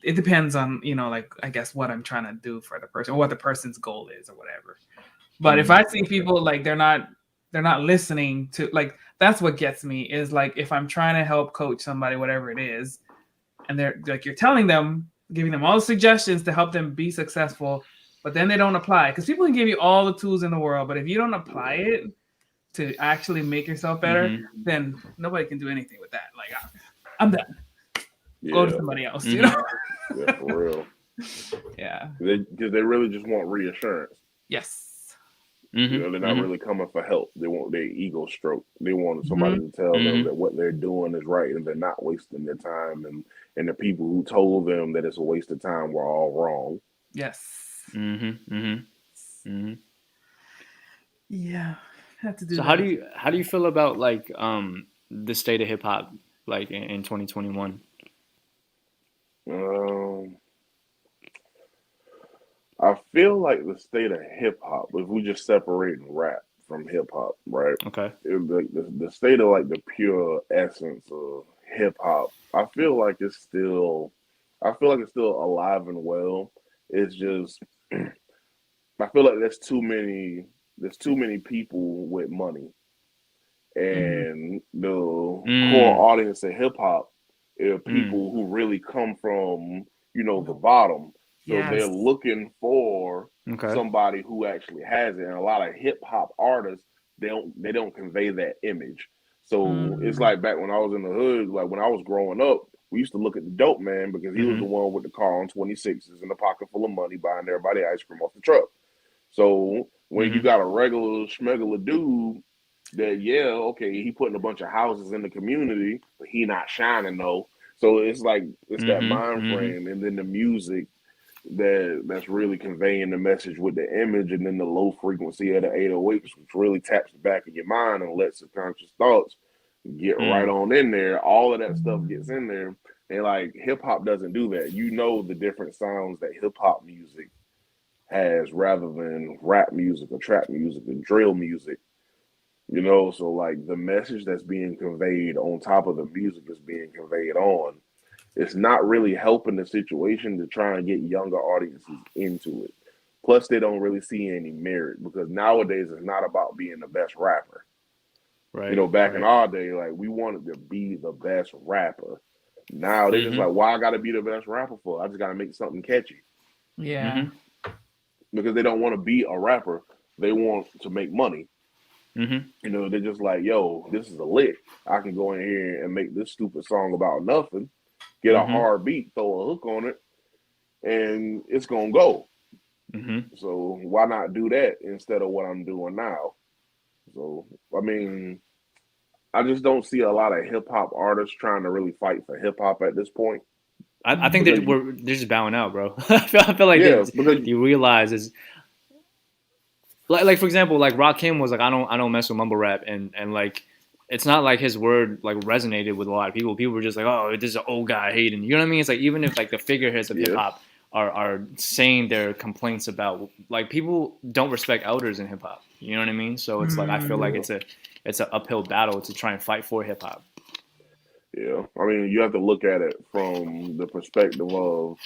it depends on, like I guess what I'm trying to do for the person or what the person's goal is or whatever. But if I see people like they're not listening to, like, that's what gets me is like if I'm trying to help coach somebody, whatever it is, and they're like you're telling them, giving them all the suggestions to help them be successful, but then they don't apply, because people can give you all the tools in the world, but if you don't apply it to actually make yourself better, then nobody can do anything with that. Like I'm done. Go to somebody else, Yeah, for real. Yeah. Because they really just want reassurance. Yes. They're not really coming for help. They want their ego stroke. They want somebody to tell them that what they're doing is right and they're not wasting their time. And the people who told them that it's a waste of time were all wrong. Yes. Yeah. Have to do so that. how do you feel about like the state of hip hop like in 2021? I feel like the state of hip hop, if we just separate rap from hip hop, right? Okay. The state of like the pure essence of hip hop, I feel like it's still alive and well. It's just I feel like there's too many people with money, and the core audience of hip hop are people who really come from the bottom. So they're looking for somebody who actually has it. And a lot of hip hop artists, they don't convey that image. So it's like back when I was in the hood, like when I was growing up, we used to look at the dope man because he was the one with the car on 26s and a pocket full of money buying everybody ice cream off the truck. So when you got a regular schmegular dude that, he putting a bunch of houses in the community, but he not shining though. So it's like it's that mind frame, and then the music that's really conveying the message with the image, and then the low frequency of the 808s, which really taps the back of your mind and lets subconscious thoughts get right on in there. All of that stuff gets in there. And like hip hop doesn't do that. The different sounds that hip hop music has rather than rap music or trap music or drill music. So like the message that's being conveyed on top of the music is being conveyed on. It's not really helping the situation to try and get younger audiences into it. Plus, they don't really see any merit because nowadays it's not about being the best rapper. Right. Back in our day, like we wanted to be the best rapper. Now they just like, why I got to be the best rapper for? I just got to make something catchy. Yeah. Because they don't want to be a rapper. They want to make money. They're just like, yo, this is a lick. I can go in here and make this stupid song about nothing, get a hard beat, throw a hook on it, and it's going to go. So why not do that instead of what I'm doing now? So, I mean, I just don't see a lot of hip hop artists trying to really fight for hip hop at this point. I think they're just bowing out, bro. I feel like you realize is like for example, like Rakim was like I don't mess with mumble rap, and like it's not like his word like resonated with a lot of people. People were just like, oh, this is an old guy hating. You know what I mean? It's like even if like the figureheads of hip hop are saying their complaints about, like, people don't respect elders in hip hop. You know what I mean? So it's like I feel like it's an uphill battle to try and fight for hip hop. Yeah, I mean, you have to look at it from the perspective of,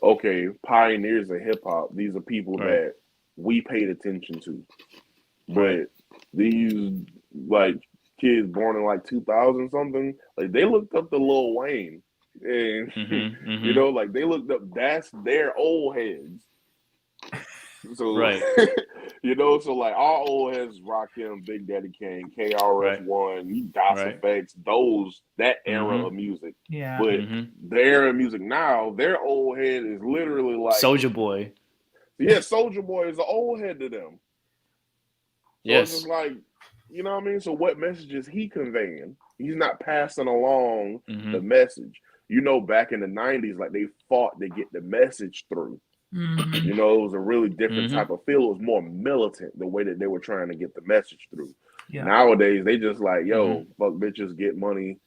okay, pioneers of hip hop. These are people that we paid attention to, but these like kids born in like 2000 something, like they looked up to Lil Wayne, and like they looked up. That's their old heads. So so like our old heads, Rakim, Big Daddy Kane, KRS-One, DOS Effects, that era of music. Yeah. But their era of music now, their old head is literally like Soulja Boy. Yeah, Soulja Boy is an old head to them. So it's just Yes. like, you know what I mean? So what message is he conveying? He's not passing along the message. You know, back in the 90s, like they fought to get the message through. Mm-hmm. You know, it was a really different type of feel. It was more militant the way that they were trying to get the message through. Yeah. Nowadays, they just like, yo, fuck bitches, get money,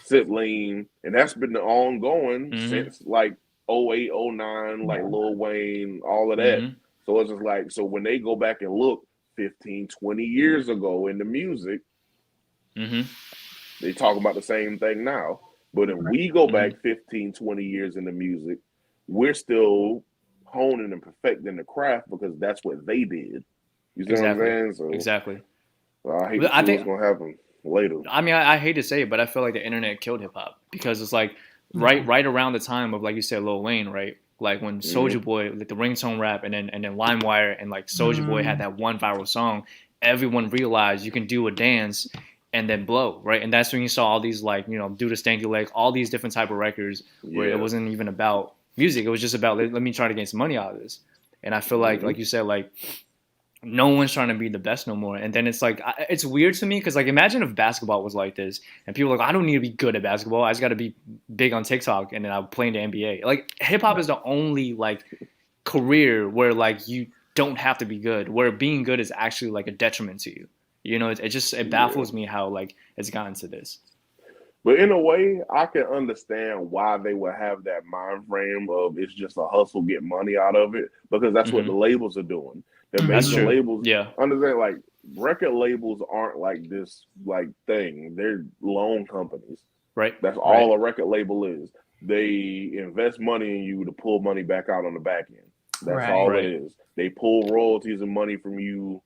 sip lean. And that's been ongoing since like 08, 09, like Lil Wayne, all of that. So it's just like, so when they go back and look 15, 20 years ago in the music, they talk about the same thing now. But if we go back 15, 20 years in the music, we're still honing and perfecting the craft because that's what they did. You see what I'm saying? So Exactly. I hate to see what's going to happen later. I mean, I hate to say it, but I feel like the internet killed hip hop because it's like right around the time of, like you said, Lil Wayne, right? Like when Soulja Boy, like the ringtone rap, and then LimeWire, and like Soulja Boy had that one viral song, everyone realized you can do a dance and then blow, right? And that's when you saw all these, like, you know, Do the Stanky Leg, all these different type of records where it wasn't even about music. It was just about, let me try to get some money out of this. And I feel like you said, like, no one's trying to be the best no more. And then it's like, it's weird to me because, like, imagine if basketball was like this and people are like, I don't need to be good at basketball. I just got to be big on TikTok and then I'll play in the NBA. Like, hip hop is the only, like, career where, like, you don't have to be good, where being good is actually, like, a detriment to you. You know, it baffles me how, like, it's gotten to this. But in a way, I can understand why they would have that mind frame of it's just a hustle, get money out of it, because that's what the labels are doing. They're making the labels. Yeah. Understand, like, record labels aren't like this, like, thing. They're loan companies. Right. That's all a record label is. They invest money in you to pull money back out on the back end. That's all it is. They pull royalties and money from you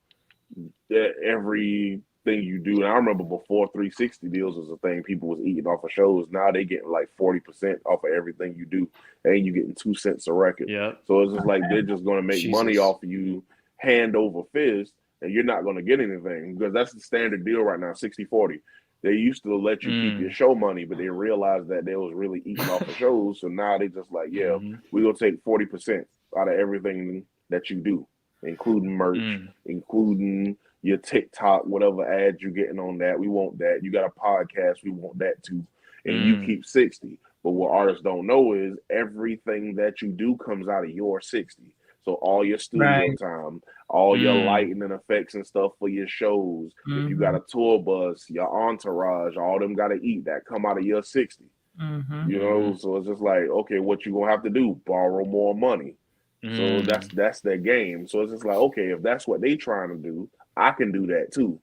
everything you do. And I remember before 360 deals was a thing, people was eating off of shows. Now they getting like 40% off of everything you do, and you getting 2 cents a record. Yeah. So it's just like they're just going to make money off of you hand over fist, and you're not going to get anything because that's the standard deal right now, 60-40. They used to let you keep your show money, but they realized that they was really eating off of shows. So now they just like, yeah, we're going to take 40% out of everything that you do, including merch, including your TikTok, whatever ads you're getting on that. We want that. You got a podcast, we want that too. And you keep 60. But what artists don't know is everything that you do comes out of your 60. So all your studio time, all your lighting and effects and stuff for your shows. If you got a tour bus, your entourage, all them got to eat. That come out of your 60. You know, so it's just like, okay, what you gonna have to do? Borrow more money. So that's their game. So it's just like, okay, if that's what they trying to do, I can do that too.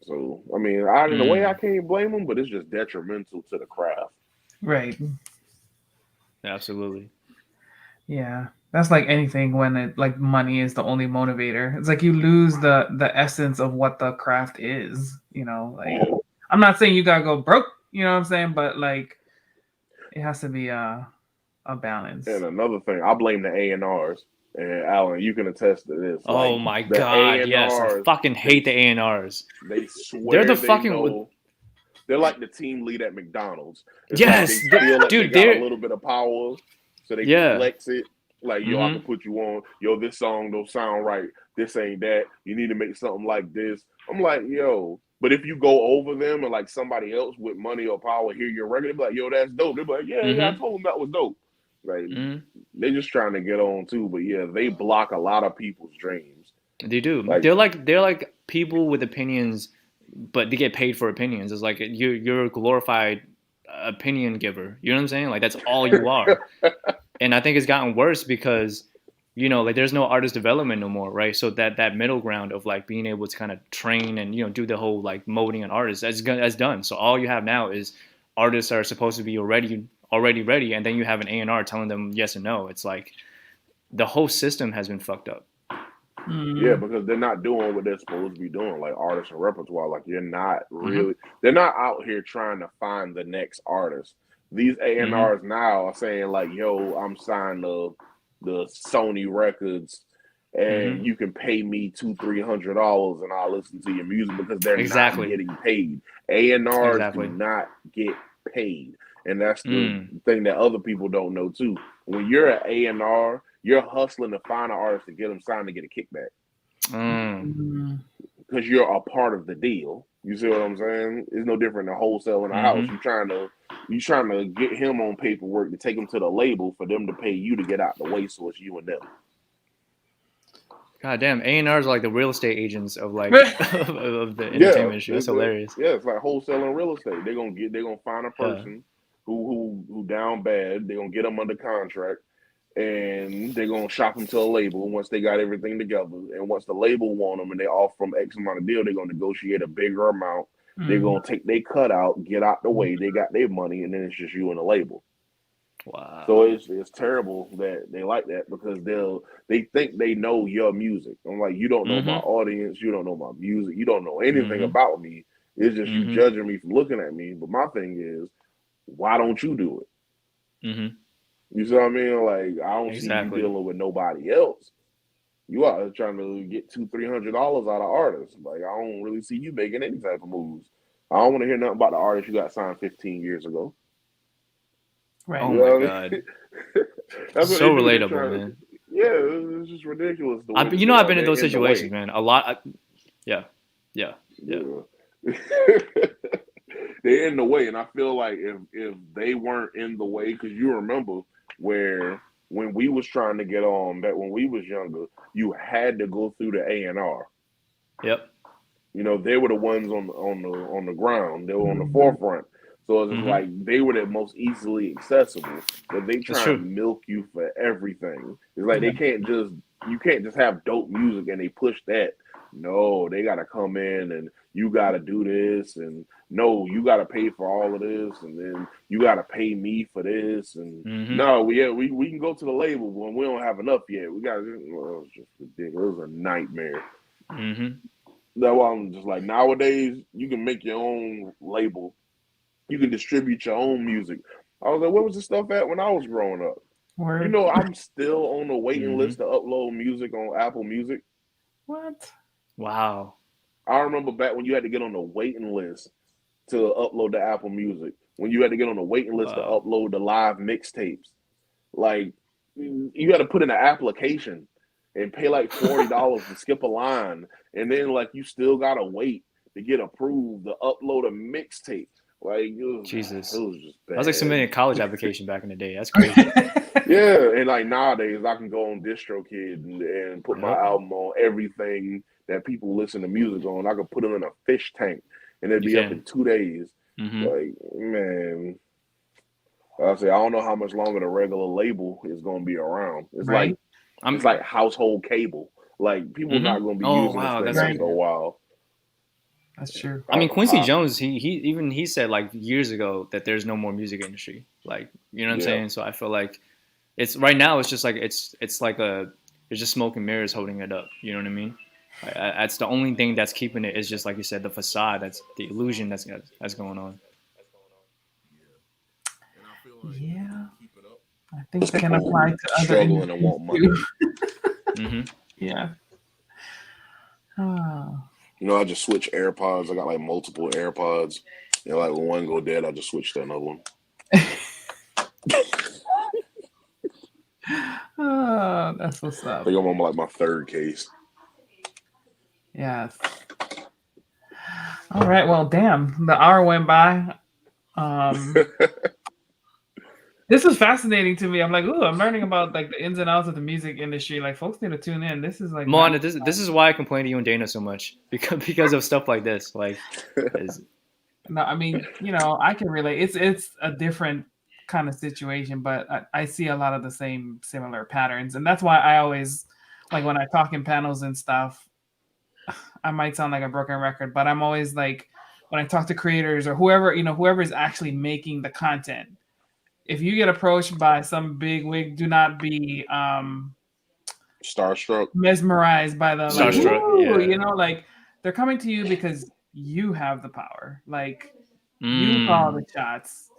So I mean, in a way, I can't blame them, but it's just detrimental to the craft. Right. Absolutely. Yeah. That's like anything when it, like, money is the only motivator. It's like you lose the essence of what the craft is, you know, like, I'm not saying you gotta go broke, you know what I'm saying, but like it has to be a balance. And another thing, I blame the A&Rs. And Alan, you can attest to this. Oh, like, my God, A&Rs, yes. I fucking hate the A&Rs. They swear they're the fucking know. They're like the team lead at McDonald's. It's yes, like they feel like dude, they got a little bit of power, so they can flex it. Like, yo, I can put you on. Yo, this song don't sound right. This ain't that. You need to make something like this. I'm like, yo. But if you go over them and like somebody else with money or power hear your record, they be like, yo, that's dope. They be like, yeah, I told them that was dope. Right? They're just trying to get on too. But yeah, they block a lot of people's dreams. They do. Like, they're like people with opinions, but they get paid for opinions. It's like you're a glorified opinion giver. You know what I'm saying? Like, that's all you are. And I think it's gotten worse because, you know, like, there's no artist development no more, right? So that middle ground of, like, being able to kind of train and, you know, do the whole, like, molding an artist, that's done. So all you have now is artists are supposed to be already ready, and then you have an A&R telling them yes and no. It's like the whole system has been fucked up. Yeah, because they're not doing what they're supposed to be doing, like artists and repertoire. Like, you're not really, they're not out here trying to find the next artist. These A&Rs now are saying like, yo, I'm signed to the Sony Records, and you can pay me $200-$300 and I'll listen to your music, because they're not getting paid. A&Rs do not get paid. And that's the thing that other people don't know too. When you're an A&R, you're hustling to find an artist to get them signed to get a kickback. Mm. because you're a part of the deal. You see what I'm saying? It's no different than wholesaling a house. You trying to get him on paperwork to take him to the label for them to pay you to get out the way, so it's you and them. God damn, A&Rs are like the real estate agents of like of the entertainment industry. That's hilarious. It's like wholesaling real estate. They're gonna find a person who down bad. They're gonna get them under contract, and they're gonna shop them to a label once they got everything together. And once the label want them and they offer them X amount of deal, they're gonna negotiate a bigger amount. They're gonna take their cut out, get out the way. They got their money, and then it's just you and the label. Wow. So it's terrible that they like that because they think they know your music. I'm like, you don't know my audience, you don't know my music, you don't know anything about me. It's just you judging me from looking at me. But my thing is, why don't you do it? You see what I mean? Like, I don't see you dealing with nobody else. You are trying to get $200-$300 out of artists. Like, I don't really see you making any type of moves. I don't want to hear nothing about the artist you got signed 15 years ago. Right. Oh my god. That's so relatable, man. Yeah, it's just ridiculous. I've been in those situations, man. A lot. Yeah. They're in the way, and I feel like if they weren't in the way, because you remember where when we was trying to get on, that when we was younger, you had to go through the A&R. Yep. You know, they were the ones on the ground. They were on the forefront. So it's just like they were the most easily accessible, but they try to milk you for everything. It's like you can't just have dope music and they push that. No, they gotta come in and you gotta do this, and no, you gotta pay for all of this, and then you gotta pay me for this, and no, we can go to the label when we don't have enough yet. We got it's just ridiculous. It was a nightmare. That's why I'm just like, nowadays you can make your own label. You can distribute your own music. I was like, where was the stuff at when I was growing up? Word. You know, I'm still on the waiting list to upload music on Apple Music. What? Wow. I remember back when you had to get on the waiting list to upload the Apple Music. When you had to get on the waiting list to upload the live mixtapes. Like, you had to put in an application and pay like $40 to skip a line. And then, like, you still got to wait to get approved to upload a mixtape. Like, Jesus, it was just bad. That was like submitting a college application back in the day. That's crazy. Yeah, and like nowadays, I can go on DistroKid and put my album on everything that people listen to music on. I can put them in a fish tank, and it'd be up in 2 days. Like, man, I say I don't know how much longer the regular label is going to be around. It's it's like household cable. Like, people not going to be using this thing for a while. That's true. I mean, Quincy Jones, he said like years ago that there's no more music industry. Like, you know what I'm saying? So I feel like it's right now. It's just like it's like it's just smoke and mirrors holding it up. You know what I mean? That's the only thing that's keeping it is just like you said, the facade. That's the illusion that's going on. Yeah, I think it can apply to other struggling and want money. Yeah. Oh. You know, I just switch AirPods. I got like multiple AirPods. And like when one go dead, I just switch to another one. Oh, that's what's up. I think I'm on like my third case. Yes. All right. Well, damn. The hour went by. This is fascinating to me. I'm like, ooh, I'm learning about like the ins and outs of the music industry. Like, folks need to tune in. This is like, Moana, this is why I complain to you and Dana so much because of stuff like this. Like, no, I mean, you know, I can relate. It's a different kind of situation, but I see a lot of the similar patterns, and that's why I always like when I talk in panels and stuff. I might sound like a broken record, but I'm always like when I talk to creators or whoever is actually making the content. If you get approached by some big wig, do not be starstruck, mesmerized by the starstruck. You know, like they're coming to you because you have the power. Like you call the shots.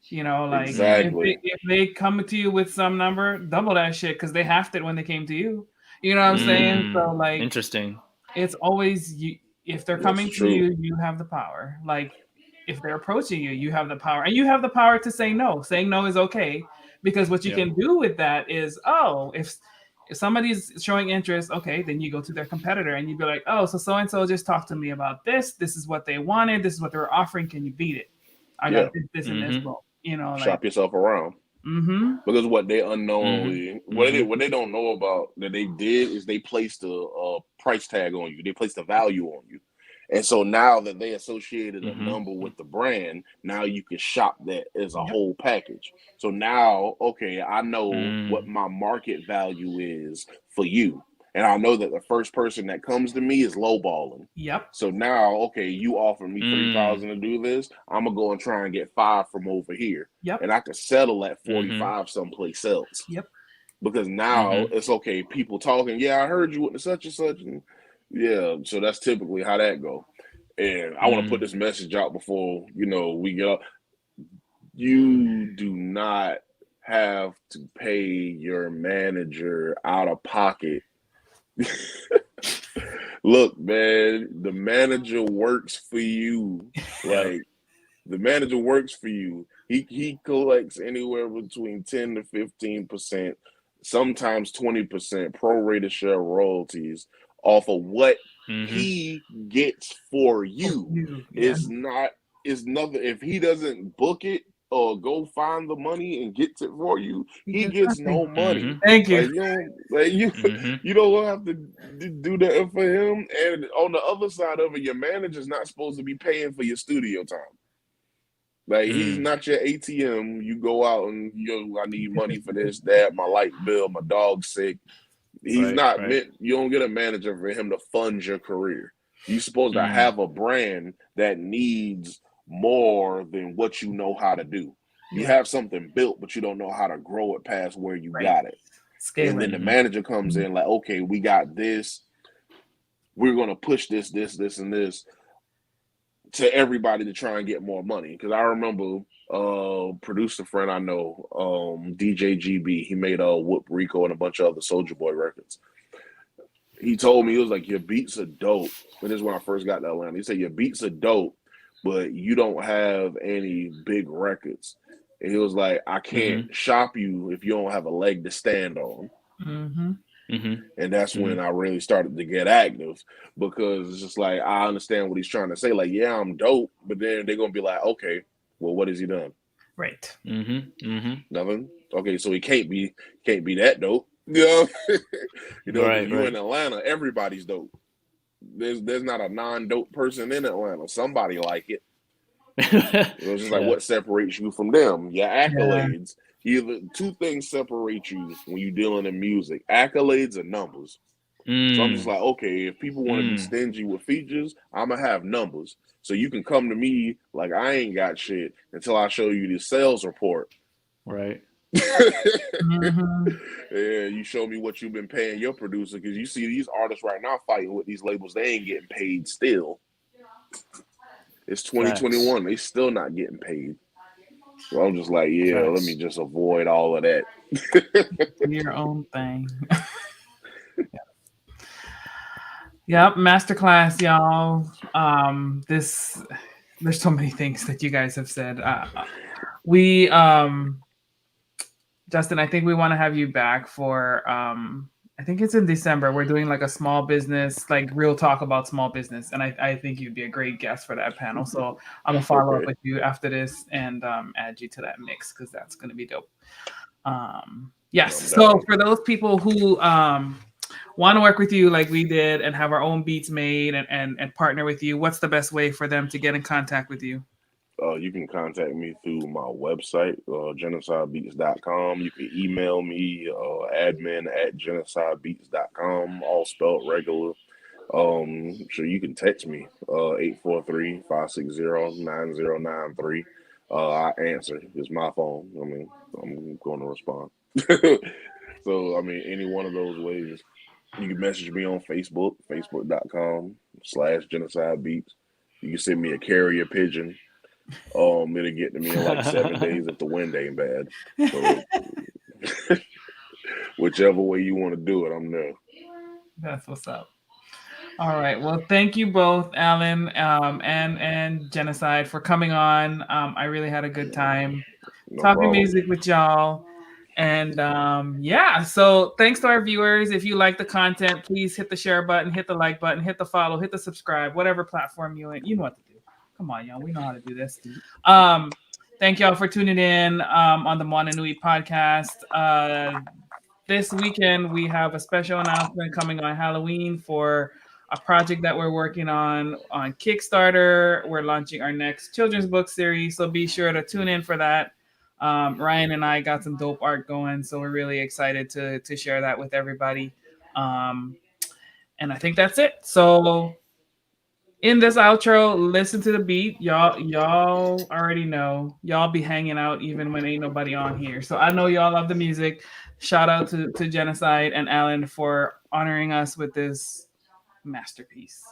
You know, like if they come to you with some number, double that shit because they halved it when they came to you. You know what I'm saying? So like, interesting. It's always you. If they're coming to you, you have the power. Like. If they're approaching you, you have the power, and you have the power to say no. Saying no is okay because what you can do with that is, if If somebody's showing interest, okay, then you go to their competitor and you'd be like, oh, so and so just talked to me about this. This is what they wanted. This is what they were offering. Can you beat it? I Yeah. got this and this. Well, Shop yourself around. Mm-hmm. Because what they unknowingly, what they don't know about that they did is they placed a price tag on you. They placed a value on you. And so now that they associated a number with the brand, now you can shop that as a whole package. So now, okay, I know what my market value is for you. And I know that the first person that comes to me is lowballing. Yep. So now, okay, you offer me 3,000 to do this. I'm gonna go and try and get 5 from over here. Yep. And I could settle at 45 someplace else. Yep. Because now it's okay, people talking, yeah, I heard you with the such and such. And yeah, so that's typically how that go. And I want to put this message out before, we get up. You do not have to pay your manager out of pocket. Look, man, the manager works for you. Like, the manager works for you. He collects anywhere between 10 to 15%, sometimes 20% prorated share royalties off of what he gets for you. It's nothing. If he doesn't book it or go find the money and gets it for you, he gets no money. Thank you. You don't have to do that for him. And on the other side of it, your manager's not supposed to be paying for your studio time. Like, he's not your ATM. You go out and I need money for this, that, my light bill, my dog's sick. He's not meant. You don't get a manager for him to fund your career. You're supposed to have a brand that needs more than what you know how to do. You have something built, but you don't know how to grow it past where you got it. Scaling. And then the manager comes in like, okay, we got this. We're going to push this, and this to everybody to try and get more money. Because I remember producer friend I know, DJ GB, he made Whoop Rico and a bunch of other Soulja Boy records. He told me, he was like, your beats are dope. And this is when I first got to Atlanta. He said, your beats are dope, but you don't have any big records. And he was like, I can't shop you if you don't have a leg to stand on. And that's when I really started to get active, because it's just like, I understand what he's trying to say. Like, yeah, I'm dope, but then they're gonna be like, okay, well, what has he done? Right. Nothing. Okay, so he can't be that dope. You know, you in Atlanta, everybody's dope. There's not a non-dope person in Atlanta. Somebody like it. It's just like, what separates you from them? Your accolades. Either two things separate you when you're dealing in music: accolades and numbers. So I'm just like, okay, if people want to be stingy with features, I'm gonna have numbers. So you can come to me like I ain't got shit until I show you the sales report. Right. Yeah, you show me what you've been paying your producer, because you see these artists right now fighting with these labels, they ain't getting paid still. It's 2021, they still not getting paid. So I'm just like, yeah, let me just avoid all of that. Do your own thing. Yep, masterclass, y'all. There's so many things that you guys have said. Justin, I think we want to have you back for I think it's in December. We're doing like a small business, like real talk about small business. And I think you'd be a great guest for that panel. So I'm gonna follow up with you after this and add you to that mix, because that's gonna be dope. Yes. So for those people who want to work with you like we did and have our own beats made and partner with you, what's the best way for them to get in contact with you? You can contact me through my website, genocidebeats.com. You can email me, admin@genocidebeats.com, all spelled regular. Sure, you can text me, 843-560-9093. I answer. It's my phone. I mean, I'm going to respond. So, I mean, any one of those ways. You can message me on Facebook, facebook.com/genocidebeats. You can send me a carrier pigeon. It'll get to me in like 7 days if the wind ain't bad. So, whichever way you want to do it, I'm there. That's what's up. All right. Well, thank you both, Alan and Genocide, for coming on. I really had a good time talking music with y'all. And yeah, so thanks to our viewers. If you like the content, please hit the share button, hit the like button, hit the follow, hit the subscribe, whatever platform you're in. You know what to do. Come on, y'all. We know how to do this. Thank y'all for tuning in on the Moana Nui podcast. This weekend, we have a special announcement coming on Halloween for a project that we're working on Kickstarter. We're launching our next children's book series, so be sure to tune in for that. Ryan and I got some dope art going, so we're really excited to share that with everybody. And I think that's it. So in this outro, listen to the beat. Y'all already know. Y'all be hanging out even when ain't nobody on here. So I know y'all love the music. Shout out to Genocide and Alan for honoring us with this masterpiece.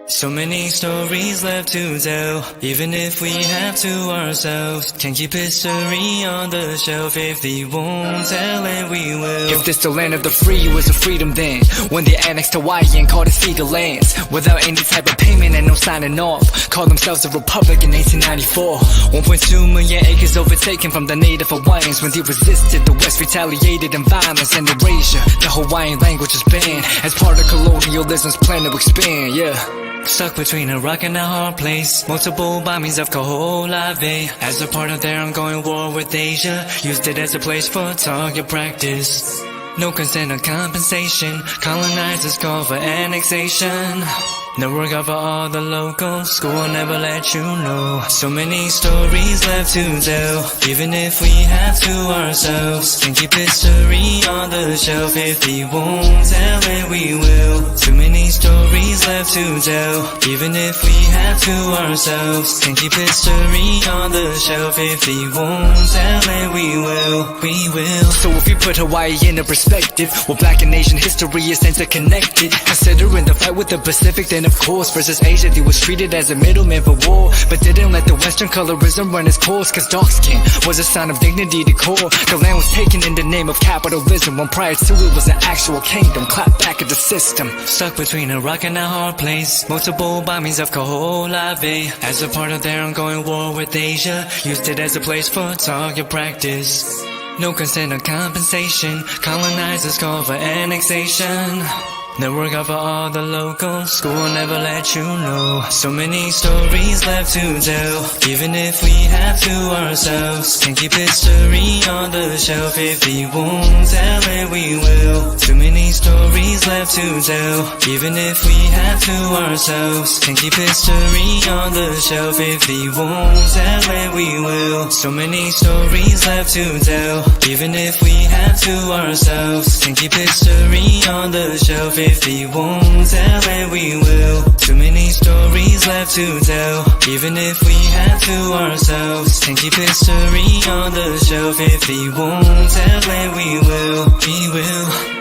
So many stories left to tell, even if we have to ourselves. Can't keep history on the shelf if we won't tell it, we will. If this the land of the free, it was a freedom then. When they annexed Hawaii and called it feeder lands. Without any type of payment and no signing off. Called themselves a republic in 1894. 1.2 million acres overtaken from the native Hawaiians. When they resisted, the West retaliated in violence and erasure. The Hawaiian language is banned as part of colonialism's plan to expand, yeah. Stuck between a rock and a hard place. Multiple bombings of collab as a part of their ongoing war with Asia. Used it as a place for target practice. No consent or compensation. Colonizers call for annexation. No regard for all the locals. School will never let you know. So many stories left to tell, even if we have to ourselves. Can't keep history on the shelf if we won't tell it, we will. Too many stories left to tell, even if we have to ourselves. Can't keep history on the shelf if we won't tell it, we will. We will. So if you put Hawaii into perspective, well, Black and Asian history is interconnected. Considering the fight with the Pacific, then of course, versus Asia, they was treated as a middleman for war, but didn't let the Western colorism run its course, cause dark skin was a sign of dignity to core. The land was taken in the name of capitalism, when prior to it was an actual kingdom, clapped back at the system. Stuck between a rock and a hard place. Multiple bombings of collab as a part of their ongoing war with Asia. Used it as a place for target practice. No consent or compensation. Colonizers call for annexation. No regard for all the locals. School will never let you know. So many stories left to tell, even if we have to ourselves. Can't keep history on the shelf if we won't tell it, we will. Too many stories left to tell, even if we have to ourselves. Can't keep history on the shelf if we won't tell it, we will. So many stories left to tell, even if we have to ourselves. Can't keep history on the shelf if we won't tell it, we will. Too many stories left to tell, even if we have to ourselves. Can't keep history on the shelf if we won't tell it, we will. We will.